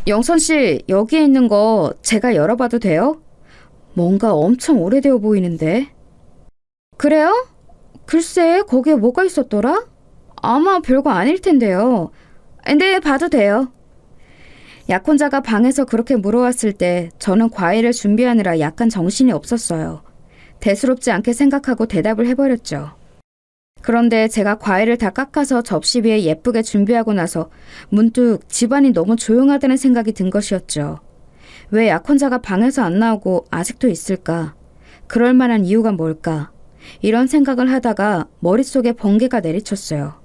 Speaker 2: 영선 씨, 여기에 있는 거 제가 열어봐도 돼요? 뭔가 엄청 오래되어 보이는데. 그래요? 글쎄, 거기에 뭐가 있었더라? 아마 별거 아닐 텐데요. 네, 봐도 돼요. 약혼자가 방에서 그렇게 물어왔을 때 저는 과일을 준비하느라 약간 정신이 없었어요. 대수롭지 않게 생각하고 대답을 해버렸죠. 그런데 제가 과일을 다 깎아서 접시 위에 예쁘게 준비하고 나서 문득 집안이 너무 조용하다는 생각이 든 것이었죠. 왜 약혼자가 방에서 안 나오고 아직도 있을까? 그럴 만한 이유가 뭘까? 이런 생각을 하다가 머릿속에 번개가 내리쳤어요.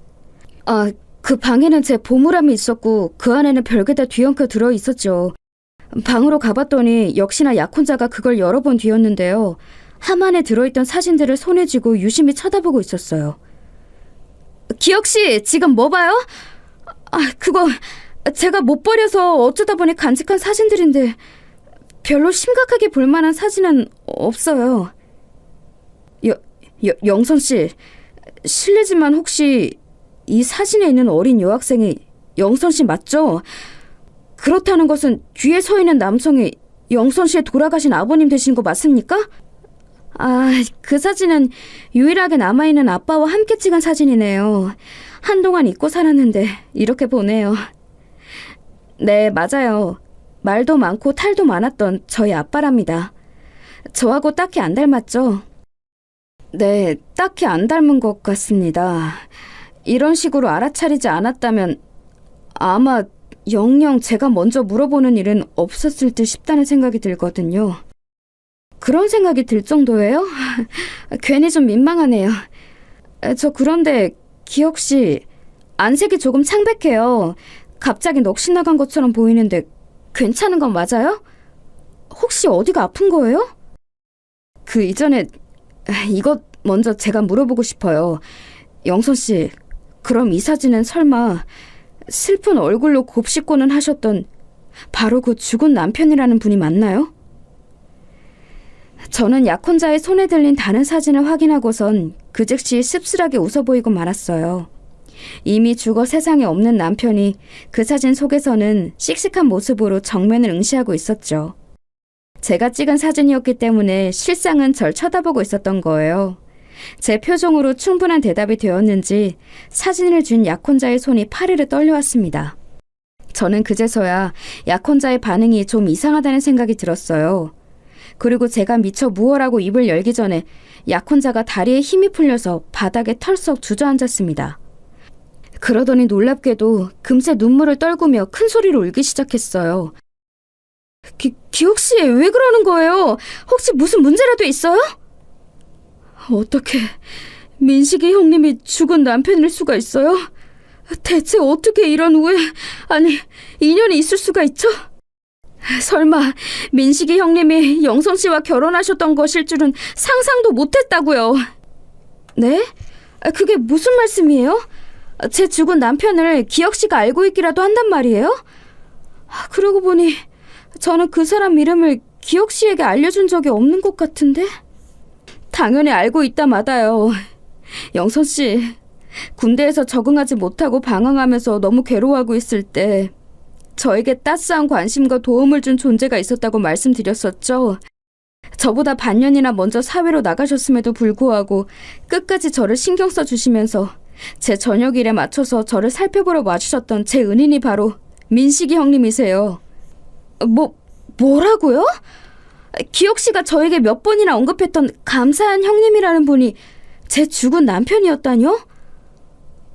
Speaker 2: 그 방에는 제 보물함이 있었고 그 안에는 별게 다 뒤엉켜 들어있었죠. 방으로 가봤더니 역시나 약혼자가 그걸 여러 번 뒤었는데요. 함 안에 들어있던 사진들을 손에 쥐고 유심히 쳐다보고 있었어요. 기혁씨, 지금 뭐 봐요? 그거 제가 못 버려서 어쩌다 보니 간직한 사진들인데 별로 심각하게 볼 만한 사진은 없어요. 영선씨, 실례지만 혹시 이 사진에 있는 어린 여학생이 영선씨 맞죠? 그렇다는 것은 뒤에 서 있는 남성이 영선씨의 돌아가신 아버님 되신 거 맞습니까? 그 사진은 유일하게 남아있는 아빠와 함께 찍은 사진이네요. 한동안 잊고 살았는데 이렇게 보네요. 네, 맞아요. 말도 많고 탈도 많았던 저희 아빠랍니다. 저하고 딱히 안 닮았죠? 네, 딱히 안 닮은 것 같습니다. 이런 식으로 알아차리지 않았다면 아마 영영 제가 먼저 물어보는 일은 없었을 듯 싶다는 생각이 들거든요. 그런 생각이 들 정도예요? 괜히 좀 민망하네요. 저 그런데 기혁씨, 안색이 조금 창백해요. 갑자기 넋이 나간 것처럼 보이는데 괜찮은 건 맞아요? 혹시 어디가 아픈 거예요? 그 이전에 이것 먼저 제가 물어보고 싶어요. 영선씨, 그럼 이 사진은 설마 슬픈 얼굴로 곱씹고는 하셨던 바로 그 죽은 남편이라는 분이 맞나요? 저는 약혼자의 손에 들린 다른 사진을 확인하고선 그 즉시 씁쓸하게 웃어 보이고 말았어요. 이미 죽어 세상에 없는 남편이 그 사진 속에서는 씩씩한 모습으로 정면을 응시하고 있었죠. 제가 찍은 사진이었기 때문에 실상은 절 쳐다보고 있었던 거예요. 제 표정으로 충분한 대답이 되었는지 사진을 준 약혼자의 손이 파르르 떨려왔습니다. 저는 그제서야 약혼자의 반응이 좀 이상하다는 생각이 들었어요. 그리고 제가 미처 무얼하고 입을 열기 전에 약혼자가 다리에 힘이 풀려서 바닥에 털썩 주저앉았습니다. 그러더니 놀랍게도 금세 눈물을 떨구며 큰 소리로 울기 시작했어요. 기옥 씨, 왜 그러는 거예요? 혹시 무슨 문제라도 있어요? 어떻게 민식이 형님이 죽은 남편일 수가 있어요? 대체 어떻게 이런 아니, 인연이 있을 수가 있죠? 설마 민식이 형님이 영선 씨와 결혼하셨던 것일 줄은 상상도 못했다고요. 네? 그게 무슨 말씀이에요? 제 죽은 남편을 기혁 씨가 알고 있기라도 한단 말이에요? 그러고 보니 저는 그 사람 이름을 기혁 씨에게 알려준 적이 없는 것 같은데? 당연히 알고 있다 마다요. 영선 씨, 군대에서 적응하지 못하고 방황하면서 너무 괴로워하고 있을 때 저에게 따스한 관심과 도움을 준 존재가 있었다고 말씀드렸었죠. 저보다 반년이나 먼저 사회로 나가셨음에도 불구하고 끝까지 저를 신경 써주시면서 제 저녁 일에 맞춰서 저를 살펴보러 와주셨던 제 은인이 바로 민식이 형님이세요. 뭐라고요? 기혁 씨가 저에게 몇 번이나 언급했던 감사한 형님이라는 분이 제 죽은 남편이었다뇨?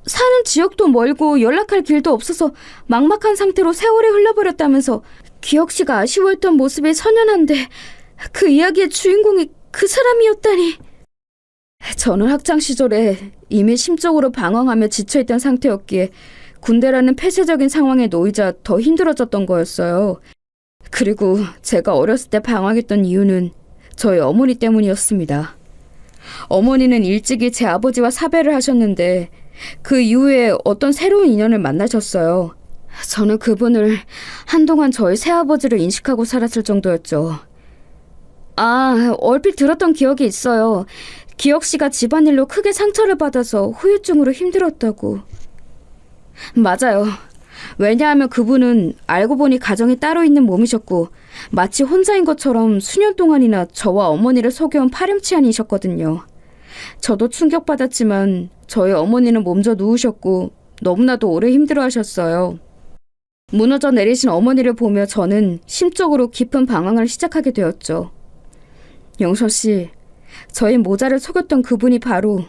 Speaker 2: 사는 지역도 멀고 연락할 길도 없어서 막막한 상태로 세월이 흘러버렸다면서 기혁 씨가 아쉬워했던 모습이 선연한데 그 이야기의 주인공이 그 사람이었다니. 저는 학창 시절에 이미 심적으로 방황하며 지쳐있던 상태였기에 군대라는 폐쇄적인 상황에 놓이자 더 힘들어졌던 거였어요. 그리고 제가 어렸을 때 방황했던 이유는 저희 어머니 때문이었습니다. 어머니는 일찍이 제 아버지와 사별을 하셨는데 그 이후에 어떤 새로운 인연을 만나셨어요. 저는 그분을 한동안 저희 새아버지를 인식하고 살았을 정도였죠. 얼핏 들었던 기억이 있어요. 기혁 씨가 집안일로 크게 상처를 받아서 후유증으로 힘들었다고. 맞아요. 왜냐하면 그분은 알고 보니 가정이 따로 있는 몸이셨고 마치 혼자인 것처럼 수년 동안이나 저와 어머니를 속여온 파렴치한이셨거든요. 저도 충격받았지만 저희 어머니는 몸져 누우셨고 너무나도 오래 힘들어하셨어요. 무너져 내리신 어머니를 보며 저는 심적으로 깊은 방황을 시작하게 되었죠. 영선 씨, 저희 모자를 속였던 그분이 바로...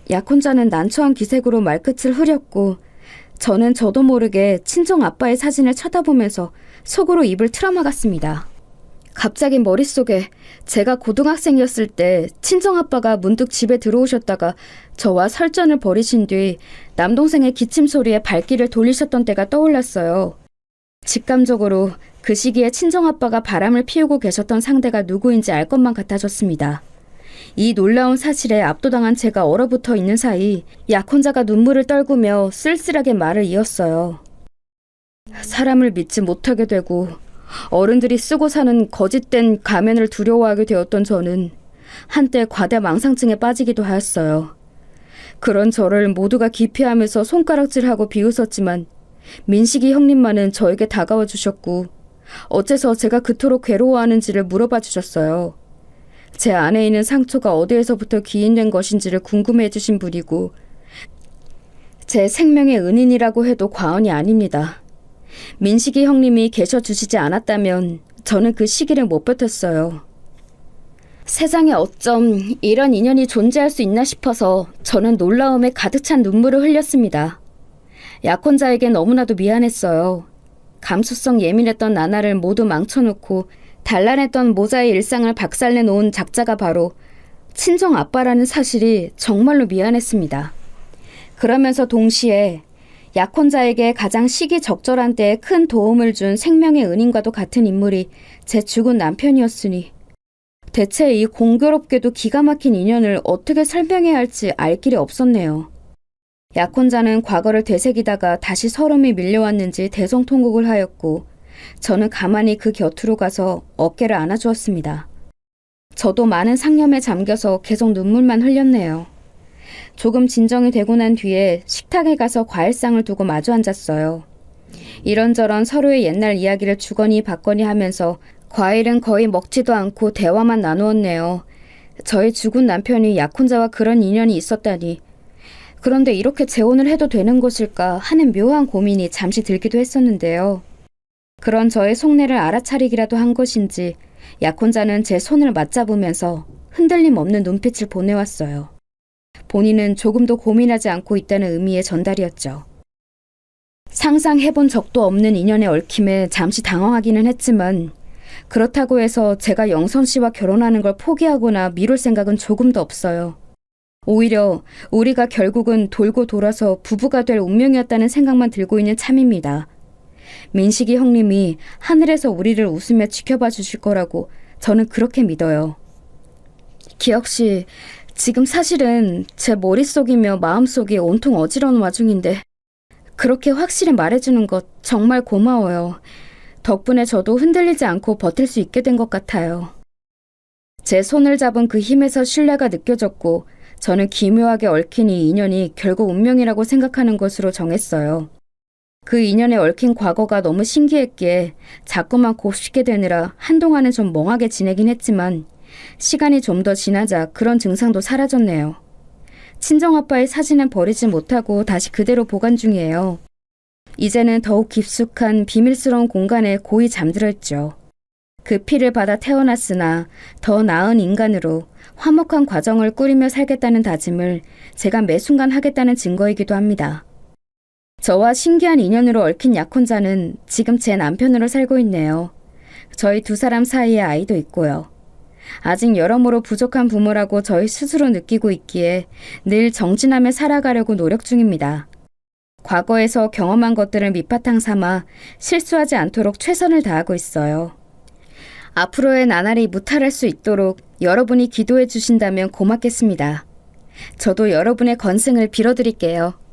Speaker 2: 약혼자는 난처한 기색으로 말끝을 흐렸고 저는 저도 모르게 친정 아빠의 사진을 쳐다보면서 속으로 입을 틀어막았습니다. 갑자기 머릿속에 제가 고등학생이었을 때 친정 아빠가 문득 집에 들어오셨다가 저와 설전을 벌이신 뒤 남동생의 기침 소리에 발길을 돌리셨던 때가 떠올랐어요. 직감적으로 그 시기에 친정 아빠가 바람을 피우고 계셨던 상대가 누구인지 알 것만 같아졌습니다. 이 놀라운 사실에 압도당한 제가 얼어붙어 있는 사이 약혼자가 눈물을 떨구며 쓸쓸하게 말을 이었어요. 사람을 믿지 못하게 되고 어른들이 쓰고 사는 거짓된 가면을 두려워하게 되었던 저는 한때 과대망상증에 빠지기도 하였어요. 그런 저를 모두가 기피하면서 손가락질하고 비웃었지만 민식이 형님만은 저에게 다가와 주셨고 어째서 제가 그토록 괴로워하는지를 물어봐 주셨어요. 제 안에 있는 상처가 어디에서부터 기인된 것인지를 궁금해해 주신 분이고 제 생명의 은인이라고 해도 과언이 아닙니다. 민식이 형님이 계셔주시지 않았다면 저는 그 시기를 못 버텼어요. 세상에 어쩜 이런 인연이 존재할 수 있나 싶어서 저는 놀라움에 가득 찬 눈물을 흘렸습니다. 약혼자에겐 너무나도 미안했어요. 감수성 예민했던 나날을 모두 망쳐놓고 단란했던 모자의 일상을 박살내놓은 작자가 바로 친정 아빠라는 사실이 정말로 미안했습니다. 그러면서 동시에 약혼자에게 가장 시기적절한 때에 큰 도움을 준 생명의 은인과도 같은 인물이 제 죽은 남편이었으니 대체 이 공교롭게도 기가 막힌 인연을 어떻게 설명해야 할지 알 길이 없었네요. 약혼자는 과거를 되새기다가 다시 서름이 밀려왔는지 대성통곡을 하였고 저는 가만히 그 곁으로 가서 어깨를 안아주었습니다. 저도 많은 상념에 잠겨서 계속 눈물만 흘렸네요. 조금 진정이 되고 난 뒤에 식탁에 가서 과일상을 두고 마주 앉았어요. 이런저런 서로의 옛날 이야기를 주거니 받거니 하면서 과일은 거의 먹지도 않고 대화만 나누었네요. 저의 죽은 남편이 약혼자와 그런 인연이 있었다니 그런데 이렇게 재혼을 해도 되는 것일까 하는 묘한 고민이 잠시 들기도 했었는데요. 그런 저의 속내를 알아차리기라도 한 것인지 약혼자는 제 손을 맞잡으면서 흔들림 없는 눈빛을 보내왔어요. 본인은 조금도 고민하지 않고 있다는 의미의 전달이었죠. 상상해본 적도 없는 인연에 얽힘에 잠시 당황하기는 했지만 그렇다고 해서 제가 영선 씨와 결혼하는 걸 포기하거나 미룰 생각은 조금도 없어요. 오히려 우리가 결국은 돌고 돌아서 부부가 될 운명이었다는 생각만 들고 있는 참입니다. 민식이 형님이 하늘에서 우리를 웃으며 지켜봐 주실 거라고 저는 그렇게 믿어요. 기혁 씨, 지금 사실은 제 머릿속이며 마음속이 온통 어지러운 와중인데 그렇게 확실히 말해주는 것 정말 고마워요. 덕분에 저도 흔들리지 않고 버틸 수 있게 된 것 같아요. 제 손을 잡은 그 힘에서 신뢰가 느껴졌고 저는 기묘하게 얽힌 이 인연이 결국 운명이라고 생각하는 것으로 정했어요. 그 인연에 얽힌 과거가 너무 신기했기에 자꾸만 곱씹게 되느라 한동안은 좀 멍하게 지내긴 했지만 시간이 좀 더 지나자 그런 증상도 사라졌네요. 친정아빠의 사진은 버리지 못하고 다시 그대로 보관 중이에요. 이제는 더욱 깊숙한 비밀스러운 공간에 고이 잠들었죠. 그 피를 받아 태어났으나 더 나은 인간으로 화목한 과정을 꾸리며 살겠다는 다짐을 제가 매 순간 하겠다는 증거이기도 합니다. 저와 신기한 인연으로 얽힌 약혼자는 지금 제 남편으로 살고 있네요. 저희 두 사람 사이에 아이도 있고요. 아직 여러모로 부족한 부모라고 저희 스스로 느끼고 있기에 늘 정진하며 살아가려고 노력 중입니다. 과거에서 경험한 것들을 밑바탕 삼아 실수하지 않도록 최선을 다하고 있어요. 앞으로의 나날이 무탈할 수 있도록 여러분이 기도해 주신다면 고맙겠습니다. 저도 여러분의 건승을 빌어드릴게요.